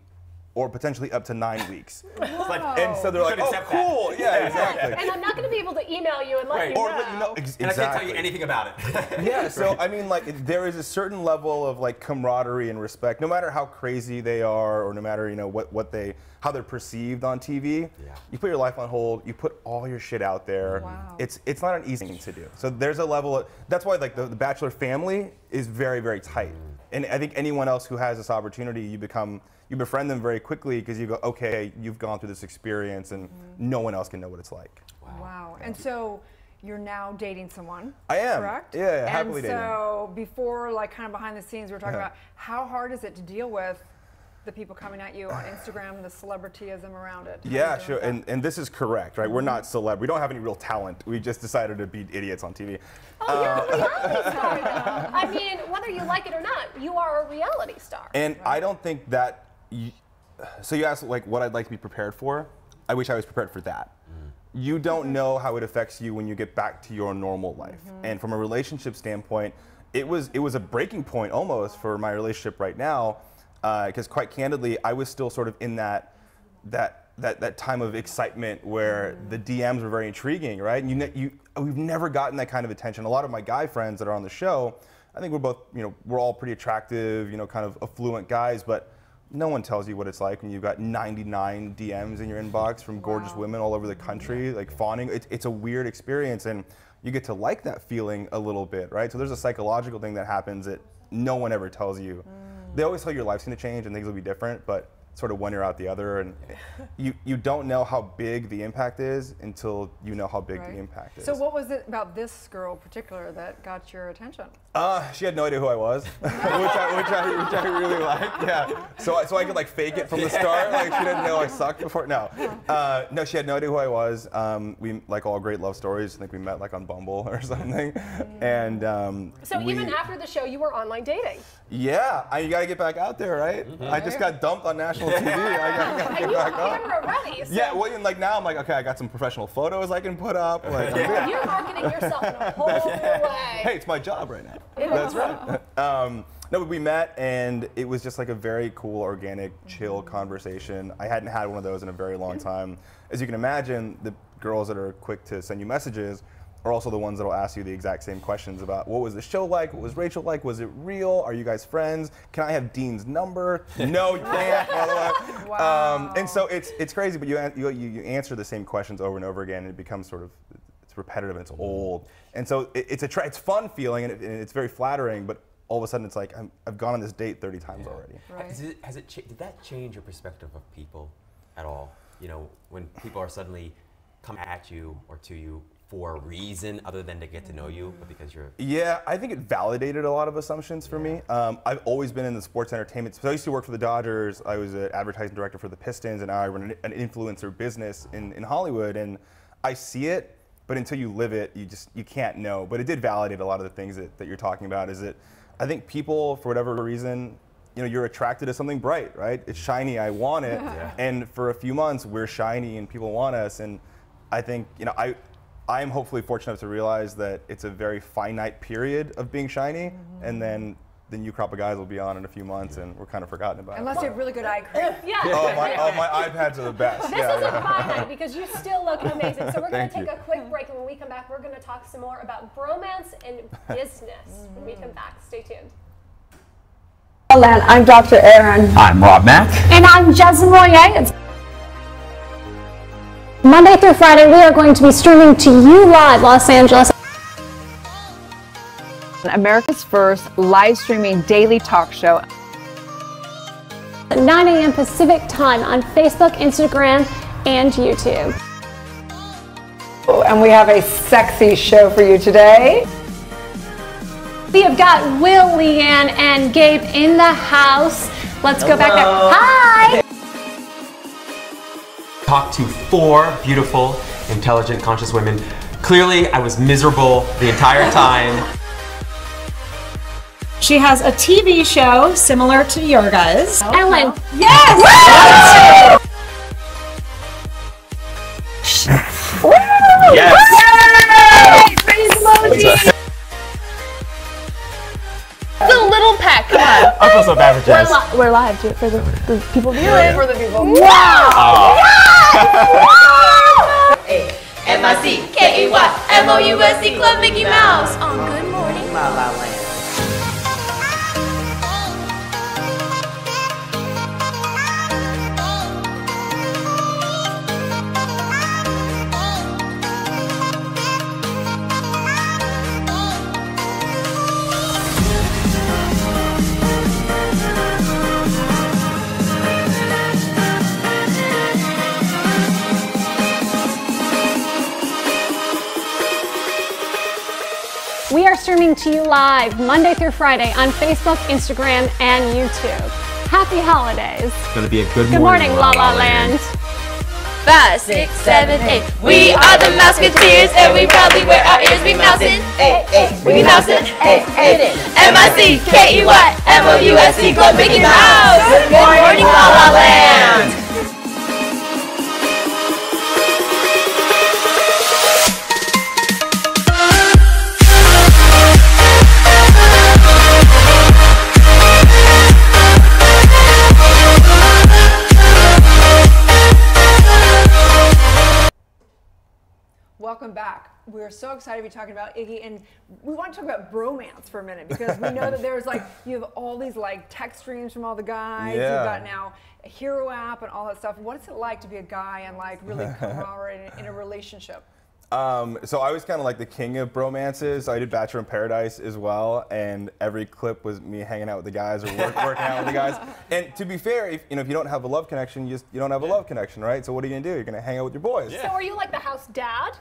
or potentially up to 9 weeks. And so they're like, oh, cool, yeah, exactly. And I'm not going to be able to email you and let you know. Or let you know, exactly. And I can't tell you anything about it. Yeah, so I mean, like, there is a certain level of like camaraderie and respect, no matter how crazy they are, or no matter how they're perceived on TV. Yeah. You put your life on hold. You put all your shit out there. Wow. It's not an easy thing to do. So there's a level of, that's why like the Bachelor family is very, very tight. And I think anyone else who has this opportunity, you befriend them very quickly because you go, okay, you've gone through this experience and no one else can know what it's like. Wow. And so you're now dating someone. I am. Correct? Yeah, happily dating. And so before, like kind of behind the scenes, we were talking about how hard is it to deal with the people coming at you on Instagram, the celebrityism around it? Yeah, sure. And this is correct, right? We're not celeb. We don't have any real talent. We just decided to be idiots on TV. Oh, you're a reality star though. I mean, whether you like it or not, you are a reality star. And I don't think that. So you asked like what I'd like to be prepared for. I wish I was prepared for that. You don't know how it affects you when you get back to your normal life. And from a relationship standpoint, it was a breaking point almost for my relationship right now, because quite candidly, I was still sort of in that time of excitement where the DMs were very intriguing, right? And we've never gotten that kind of attention. A lot of my guy friends that are on the show, I think we're both, we're all pretty attractive, kind of affluent guys, but no one tells you what it's like when you've got 99 DMs in your inbox from gorgeous women all over the country, like fawning. It's a weird experience, and you get to like that feeling a little bit, right? So there's a psychological thing that happens that no one ever tells you. They always tell you your life's gonna change and things will be different, but sort of one year out the other, and you don't know how big the impact is until you know how big the impact is. So what was it about this girl in particular that got your attention? She had no idea who I was, which I really liked. Yeah. So I could like fake it from the start. Like she didn't know I sucked before. No, no, she had no idea who I was. We like all great love stories. I think we met like on Bumble or something. And so even after the show, you were online dating. Yeah, you got to get back out there, right? I just got dumped on national TV. I got to get back up. You were ready. So. Yeah, well, and like now I'm like, okay, I got some professional photos I can put up. Like, you're marketing yourself in a whole new way. Hey, it's my job right now. That's right. No, but we met, and it was just like a very cool, organic, chill conversation. I hadn't had one of those in a very long time. As you can imagine, the girls that are quick to send you messages are also the ones that will ask you the exact same questions about what was the show like, what was Rachel like, was it real, are you guys friends, can I have Dean's number? No, you can't, by the way. Wow. And so it's crazy, but you answer the same questions over and over again, and it becomes sort of, it's repetitive and it's old. And so it's fun feeling, and it's very flattering, but all of a sudden it's like, I've gone on this date 30 times already. Right. Did that change your perspective of people at all? You know, when people are suddenly coming at you or to you for a reason other than to get to know you, but because you're... Yeah, I think it validated a lot of assumptions for me. I've always been in the sports entertainment. So I used to work for the Dodgers. I was an advertising director for the Pistons, and now I run an influencer business in Hollywood. And I see it, but until you live it, you can't know. But it did validate a lot of the things that you're talking about. Is that I think people, for whatever reason, you're attracted to something bright, right? It's shiny, I want it. And for a few months, we're shiny and people want us. And I think, I am hopefully fortunate enough to realize that it's a very finite period of being shiny, and then the new crop of guys will be on in a few months, and we're kind of forgotten about it. Unless you have really good eye cream. Yeah. My iPads are the best. This isn't finite because you still look amazing. So we're going to take a quick break, and when we come back, we're going to talk some more about bromance and business. When we come back, stay tuned. I'm Dr. Erin. I'm Rob Mack. And I'm Jasmine Moyer. Monday through Friday, we are going to be streaming to you live, Los Angeles. America's first live streaming daily talk show. At 9 a.m. Pacific time on Facebook, Instagram, and YouTube. And we have a sexy show for you today. We have got Will, Leanne, and Gabe in the house. Let's go back there. Hi! Talked to 4 beautiful, intelligent, conscious women. Clearly, I was miserable the entire time. She has a TV show similar to your guys. Ellen. Yes! Yes! Praise emoji! The little peck, come on. I feel so bad for Jess. We're live too, for the people viewing. For the people. Wow! MICKEYMOUSE Club Mickey Mouse on Good Morning LaLa Land. We are streaming to you live Monday through Friday on Facebook, Instagram, and YouTube. Happy holidays. It's gonna be a good morning, La La Land. 5, 6, 7, 8. We are the Mouseketeers, and we proudly wear our ears. We mousin', we mousin', MICKEYMOUSE Club Mickey Mouse. Good morning, La La Land. Welcome back. We're so excited to be talking about Iggy, and we want to talk about bromance for a minute because we know that there's like, you have all these like text streams from all the guys. Yeah. You've got now a hero app and all that stuff. What is it like to be a guy and like really camaraderie in a relationship? So I was kind of like the king of bromances. I did Bachelor in Paradise as well, and every clip was me hanging out with the guys or working out with the guys. And to be fair, if you don't have a love connection, you don't have a love connection, right? So what are you gonna do? You're gonna hang out with your boys. So are you like the house dad?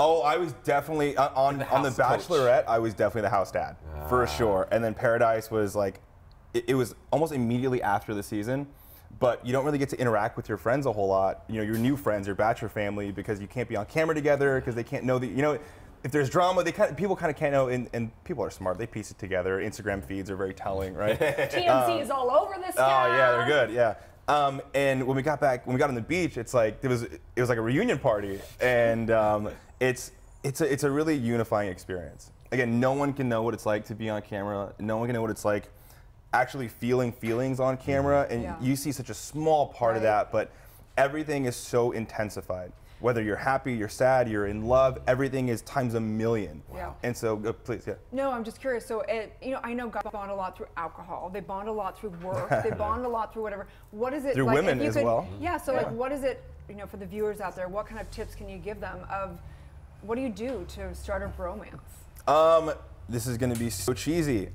Oh, I was definitely on the Bachelorette. I was definitely the house dad for sure. And then Paradise was like, it was almost immediately after the season. But you don't really get to interact with your friends a whole lot. You know, your new friends, your Bachelor family, because you can't be on camera together because they can't know that. If there's drama, people kind of can't know. And people are smart; they piece it together. Instagram feeds are very telling, right? TMZ is all over this. Oh yeah, they're good. Yeah. And when we got on the beach, it's like it was like a reunion party, and it's a really unifying experience. Again, no one can know what it's like to be on camera. No one can know what it's like actually feeling feelings on camera, and you see such a small part of that, but everything is so intensified. Whether you're happy, you're sad, you're in love, everything is times a million. Wow. And so, please, yeah. No, I'm just curious. So, I know guys bond a lot through alcohol. They bond a lot through work. They bond a lot through whatever. What is it through like? Women as well. Yeah. So, like, what is it? For the viewers out there, what kind of tips can you give them of what do you do to start a bromance? This is going to be so cheesy.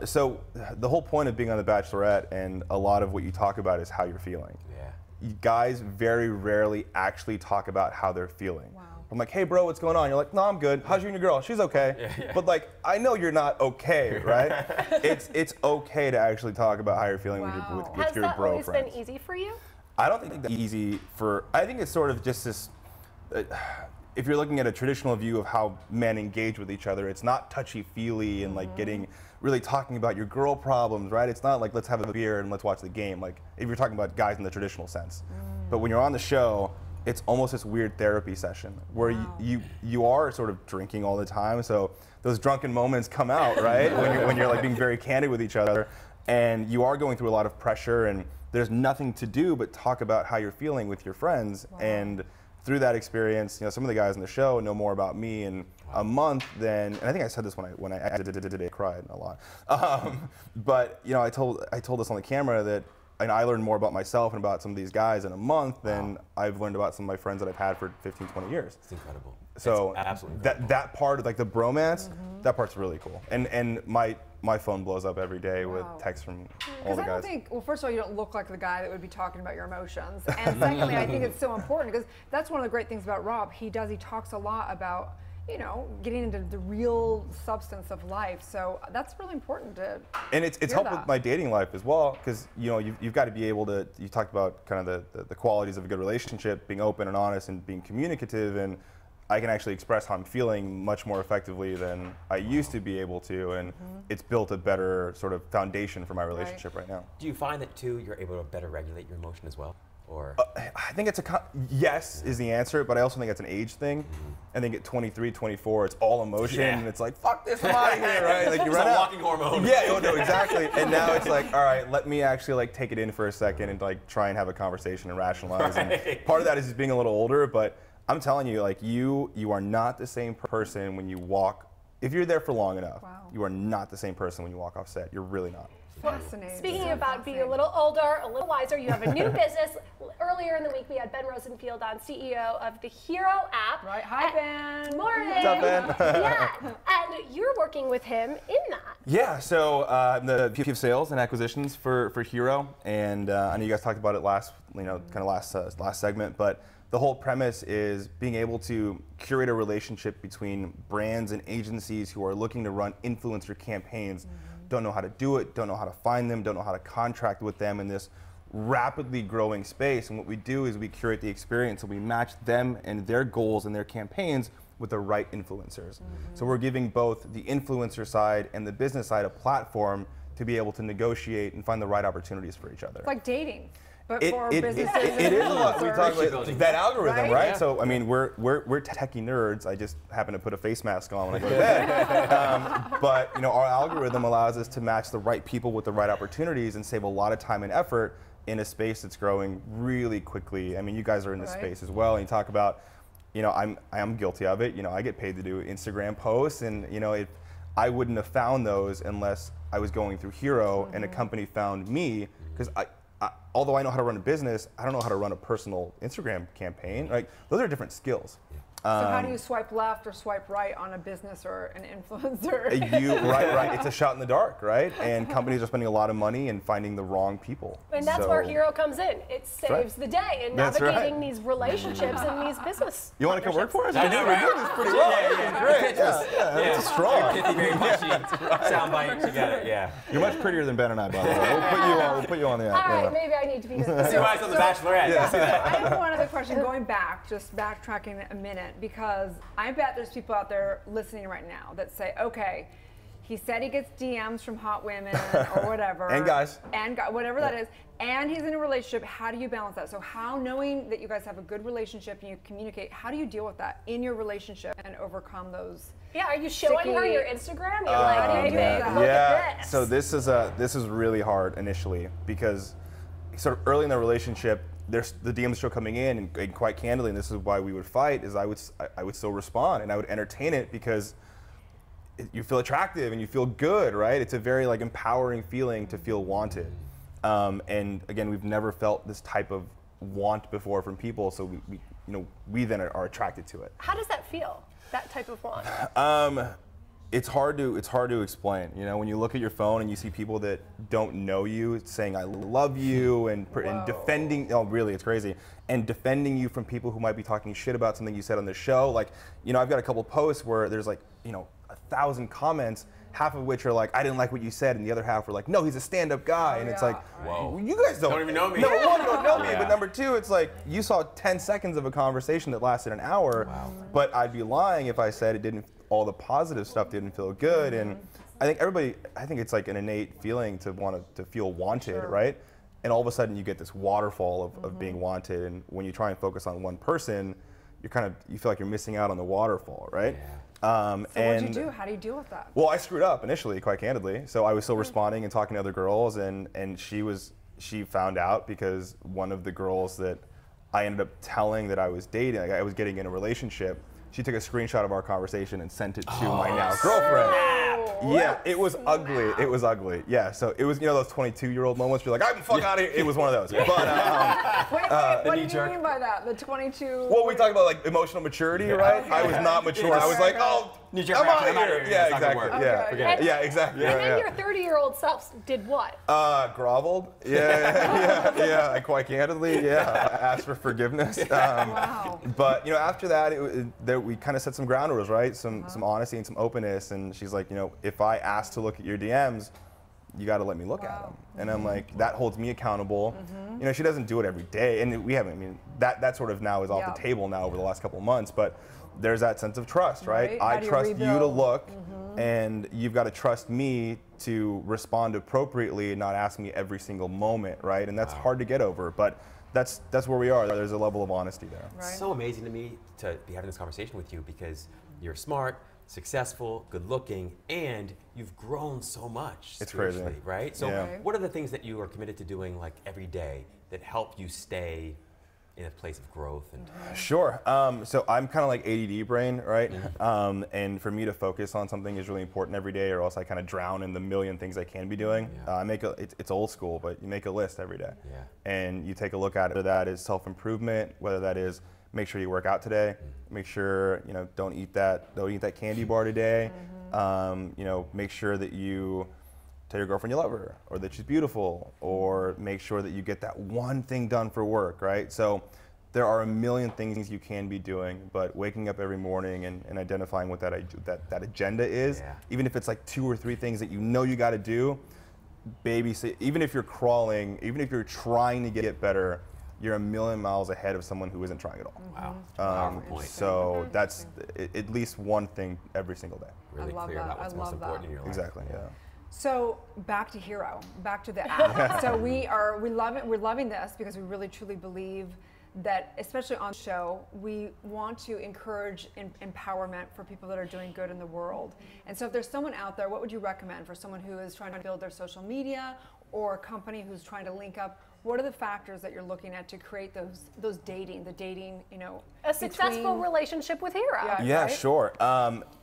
So the whole point of being on The Bachelorette and a lot of what you talk about is how you're feeling. Yeah. Guys very rarely actually talk about how they're feeling. Wow. I'm like, hey bro, what's going on? You're like, no, I'm good. How's you and your girl? She's okay. Yeah. But like, I know you're not okay, right? It's okay to actually talk about how you're feeling with your bro friends. Has that always been easy for you? I don't think that's easy I think it's sort of just this, if you're looking at a traditional view of how men engage with each other, it's not touchy-feely and like really talking about your girl problems, right? It's not like let's have a beer and let's watch the game, like if you're talking about guys in the traditional sense. But when you're on the show, it's almost this weird therapy session where you are sort of drinking all the time, so those drunken moments come out, right? when you're like being very candid with each other, and you are going through a lot of pressure, and there's nothing to do but talk about how you're feeling with your friends. And through that experience, some of the guys on the show know more about me in a month than, and I think I said this when I did it, I cried a lot. But I told us on the camera that and I learned more about myself and about some of these guys in a month than I've learned about some of my friends that I've had for 15, 20 years. It's incredible. So it's absolutely incredible. that part of like the bromance, that part's really cool. And my phone blows up every day with texts from all Because the I guys. don't think, well, first of all, you don't look like the guy that would be talking about your emotions. And secondly, I think it's so important because that's one of the great things about Rob. He talks a lot about, you know, getting into the real substance of life. So that's really important to And it's helped with my dating life as well, because you know you've got to be able to. You talked about kind of the qualities of a good relationship, being open and honest and being communicative, and I can actually express how I'm feeling much more effectively than I used to be able to, and it's built a better sort of foundation for my relationship right now. Do you find that too you're able to better regulate your emotion as well? Or I think it's yes is the answer, but I also think it's an age thing. I think at 23, 24, it's all emotion, and it's like, fuck this, I'm out of here, right? Like you It's run a out. walking hormone. Yeah, oh, no, exactly. And now it's like, all right, let me actually like take it in for a second and like try and have a conversation and rationalize. Right. And part of that is just being a little older, but I'm telling you, like you are not the same person when you walk. If you're there for long enough, you are not the same person when you walk off set. You're really not. Fascinating. Speaking about being a little older, a little wiser, you have a new business. Earlier in the week, we had Ben Rosenfield on, CEO of the Hero app. Right. Hi, Ben. Morning. What's up, Ben? Yeah, and you're working with him in that. Yeah, so I'm the VP of Sales and Acquisitions for Hero, and I know you guys talked about it last segment, but the whole premise is being able to curate a relationship between brands and agencies who are looking to run influencer campaigns, don't know how to do it, don't know how to find them, don't know how to contract with them in this rapidly growing space. And what we do is we curate the experience and we match them and their goals and their campaigns with the right influencers. So we're giving both the influencer side and the business side a platform to be able to negotiate and find the right opportunities for each other. It's like dating. But It for is businesses a lot. We talk about that algorithm, right? Yeah. So I mean, we're techie nerds. I just happen to put a face mask on when I go to bed. But you know, our algorithm allows us to match the right people with the right opportunities and save a lot of time and effort in a space that's growing really quickly. I mean, you guys are in this space as well, and you talk about, you know, I am guilty of it. You know, I get paid to do Instagram posts, and you know, I wouldn't have found those unless I was going through Hero and a company found me, because although I know how to run a business, I don't know how to run a personal Instagram campaign. Like, those are different skills. So how do you swipe left or swipe right on a business or an influencer? Right. It's a shot in the dark, right? And companies are spending a lot of money and finding the wrong people. And that's where Hero comes in. It saves the day in navigating these relationships and these business. You want to come work for us? I know, right? We're doing this pretty well. Great. It's strong. Very punchy. Soundbite. You got it. Yeah. You're much prettier than Ben and I, by the way. We'll put you on the app. All right, maybe I need to be his See why it's on the Bachelorette. Yeah. I have one other question going back, just backtracking a minute, because I bet there's people out there listening right now that say, okay, he said he gets DMs from hot women or whatever. And guys. And whatever that is. And he's in a relationship. How do you balance that? So how, knowing that you guys have a good relationship and you communicate, how do you deal with that in your relationship and overcome those? Yeah, are you showing her your Instagram? You're like, how do you hey, do babe, that? look at this. So this is really hard initially, because sort of early in the relationship, there's the DMs still coming in, and quite candidly, and this is why we would fight, is I would still respond and I would entertain it, because you feel attractive and you feel good, right? It's a very like empowering feeling to feel wanted. And again, we've never felt this type of want before from people, so we then are attracted to it. How does that feel? That type of want? It's hard to explain. You know, when you look at your phone and you see people that don't know you saying "I love you" and defending. Oh, really? It's crazy. And defending you from people who might be talking shit about something you said on the show. Like, you know, I've got a couple posts where there's like, you know, 1,000 comments, half of which are like, I didn't like what you said, and the other half are like, no, he's a stand-up guy. And it's like, whoa, you guys don't even know me. Number one, you don't know me. But number two, it's like, you saw 10 seconds of a conversation that lasted an hour. But I'd be lying if I said it didn't. All the positive stuff didn't feel good. And I think it's like an innate feeling to want to feel wanted, right? And all of a sudden you get this waterfall of being wanted. And when you try and focus on one person, you feel like you're missing out on the waterfall, right? So what do you do? How do you deal with that? Well, I screwed up initially, quite candidly. So I was still responding and talking to other girls, and she found out, because one of the girls that I ended up telling that I was dating, like I was getting in a relationship, she took a screenshot of our conversation and sent it to my now girlfriend. Yeah, it was ugly. It was ugly. Yeah, so it was, you know, those 22-year-old moments where you're like, I'm fuck out of here. It was one of those. But What do you mean by that? The 22? well, we talk about like emotional maturity, right? I was not mature. I was like, oh, I'm out of here. Yeah, exactly. Yeah, forget it. yeah, exactly. And Yeah, then your 30-year-old self did what? groveled. Yeah, I quite candidly, I asked for forgiveness. Wow. But, you know, after that, we kind of set some ground rules, right? Some honesty and some openness. And she's like, you know, if I ask to look at your DMs, you got to let me look at them. And I'm like, that holds me accountable. You know, she doesn't do it every day. And we haven't, I mean, that sort of now is off the table now over the last couple of months. But there's that sense of trust, right? I trust you to look, and you've got to trust me to respond appropriately and not ask me every single moment, right? And that's hard to get over, but that's where we are. There's a level of honesty there. It's so amazing to me to be having this conversation with you because you're smart, successful, good looking, and you've grown so much It's crazy. spiritually, right? So what are the things that you are committed to doing like every day that help you stay in a place of growth? And Sure. So I'm kind of like ADD brain, right? And for me to focus on something is really important every day, or else I kind of drown in the million things I can be doing. It's old school, but you make a list every day, and you take a look at it. Whether that is self-improvement, whether that is make sure you work out today, make sure don't eat that candy bar today. Make sure that you tell your girlfriend you love her, or that she's beautiful, or make sure that you get that one thing done for work, right? So there are a million things you can be doing, but waking up every morning and identifying what that agenda is, even if it's like 2 or 3 things that you know you got to do, even if you're crawling, even if you're trying to get better, you're a million miles ahead of someone who isn't trying at all. Wow. So that's at least one thing every single day. Really clear about what's most important in your life. Exactly, yeah. So back to Hero, back to the app. So we love it. We're loving this because we really truly believe that, especially on the show, we want to encourage empowerment for people that are doing good in the world. And so if there's someone out there, what would you recommend for someone who is trying to build their social media, or a company who's trying to link up? What are the factors that you're looking at to create those dating, a successful relationship with Hero? Yeah, right? sure.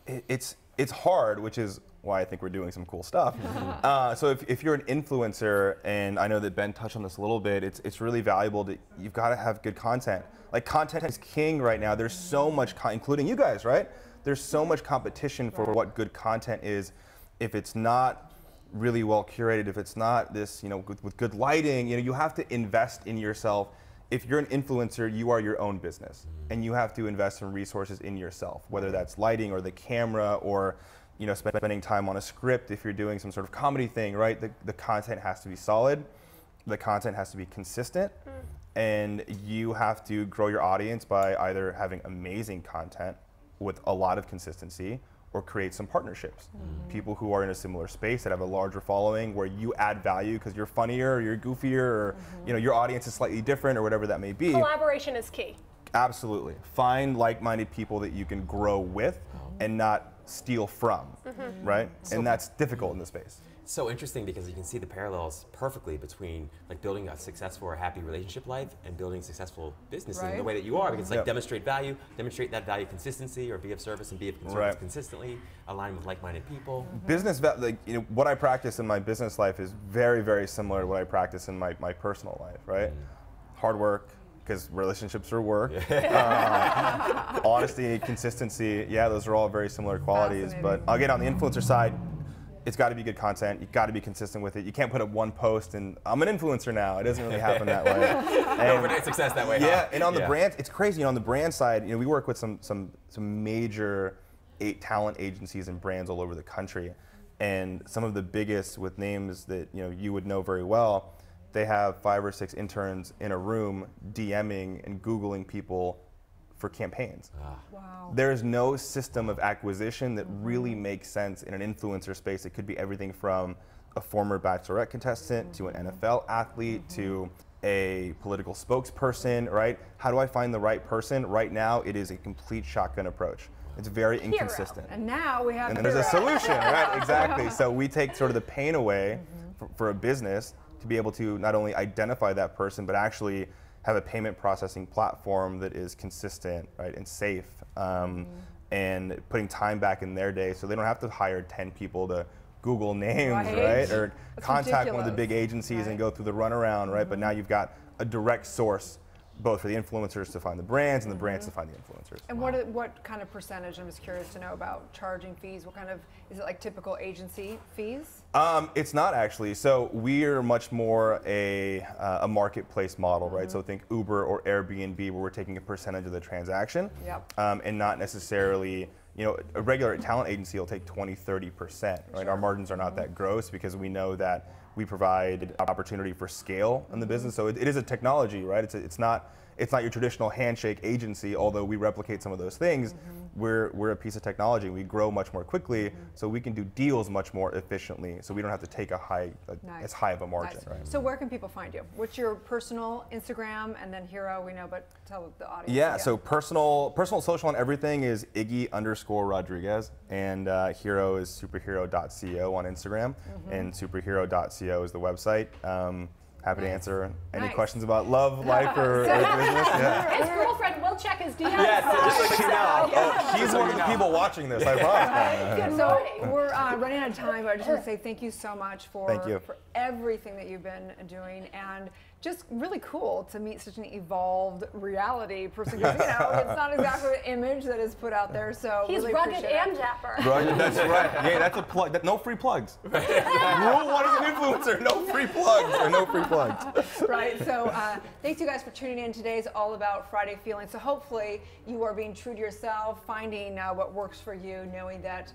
It's hard, which is why I think we're doing some cool stuff. So if you're an influencer, and I know that Ben touched on this a little bit, it's really valuable that you've got to have good content. Like, content is king right now. There's so much, including you guys, right? There's so much competition for what good content is. If it's not really well curated, if it's not this, with good lighting, you have to invest in yourself. If you're an influencer, you are your own business, and you have to invest some resources in yourself, whether that's lighting or the camera, or spending time on a script if you're doing some sort of comedy thing, right? The content has to be solid, the content has to be consistent, and you have to grow your audience by either having amazing content with a lot of consistency, or create some partnerships. People who are in a similar space that have a larger following, where you add value because you're funnier, or you're goofier, or your audience is slightly different, or whatever that may be. Collaboration is key. Absolutely. Find like-minded people that you can grow with and not steal from, right? And that's difficult in this space. It's so interesting because you can see the parallels perfectly between like building a successful or happy relationship life and building successful business in the way that you are. Because it's like demonstrate value, demonstrate that value consistency, or be of service and be of service consistently, align with like-minded people. Business, what I practice in my business life is very, very similar to what I practice in my personal life, right? Hard work, because relationships are work. Honesty, consistency, those are all very similar qualities. But again, on the influencer side, it's got to be good content. You got to be consistent with it. You can't put up one post and I'm an influencer now. It doesn't really happen that way. Overnight success that way. Yeah, and on the brand, it's crazy. On the brand side, we work with some major talent agencies and brands all over the country, and some of the biggest with names that you would know very well. They have 5 or 6 interns in a room DMing and Googling people for campaigns. Wow. There's no system of acquisition that really makes sense in an influencer space. It could be everything from a former Bachelorette contestant to an NFL athlete to a political spokesperson, right? How do I find the right person? Right now, it is a complete shotgun approach. It's very inconsistent. And now we have And there's a solution, right? Exactly. So we take sort of the pain away for a business to be able to not only identify that person, but actually have a payment processing platform that is consistent, right, and safe. and putting time back in their day so they don't have to hire 10 people to Google names, right? Or That's contact one of the ridiculous. big agencies and go through the runaround, right? But now you've got a direct source both for the influencers to find the brands and the brands to find the influencers. And what kind of percentage, I'm just curious to know about charging fees, what kind of, is it like typical agency fees? It's not actually. So we're much more a marketplace model, right? So think Uber or Airbnb where we're taking a percentage of the transaction and not necessarily, you know, a regular talent agency will take 20, 30%, right? Our margins are not that gross because we know that we provide opportunity for scale in the business. So it is a technology, right? It's not your traditional handshake agency, although we replicate some of those things. We're a piece of technology. We grow much more quickly, so we can do deals much more efficiently. So we don't have to take as high of a margin, right? So where can people find you? What's your personal Instagram, and then Hero we know, but tell the audience. Yeah, so personal social on everything is Iggy_Rodriguez, and Hero is superhero.co on Instagram, and superhero.co is the website. Happy to answer any questions about love, life, or business. Yeah. His girlfriend will check his DMs. Yes, just like she knows. She's one of the people watching this, I promise. So we're running out of time, but I just want to say thank you so much for everything that you've been doing, and just really cool to meet such an evolved reality person. Because, you know, it's not exactly an image that is put out there. So he's really rugged and dapper. Rugged, that's right. Yeah, that's a plug. No free plugs. Rule one as an influencer: no free plugs or no free plugs. Right. So thanks you guys for tuning in. Today is all about Friday feeling. So hopefully you are being true to yourself, finding what works for you, knowing that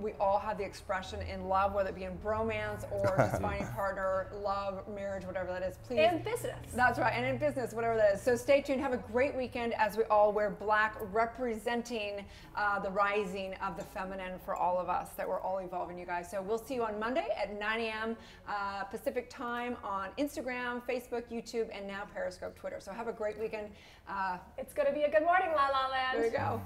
we all have the expression in love, whether it be in bromance or just finding partner, love, marriage, whatever that is. Please. And business. That's right. And in business, whatever that is. So stay tuned. Have a great weekend as we all wear black, representing the rising of the feminine for all of us, that we're all evolving, you guys. So we'll see you on Monday at 9 a.m. Pacific time on Instagram, Facebook, YouTube, and now Periscope, Twitter. So have a great weekend. It's going to be a good morning, La La Land. There you go.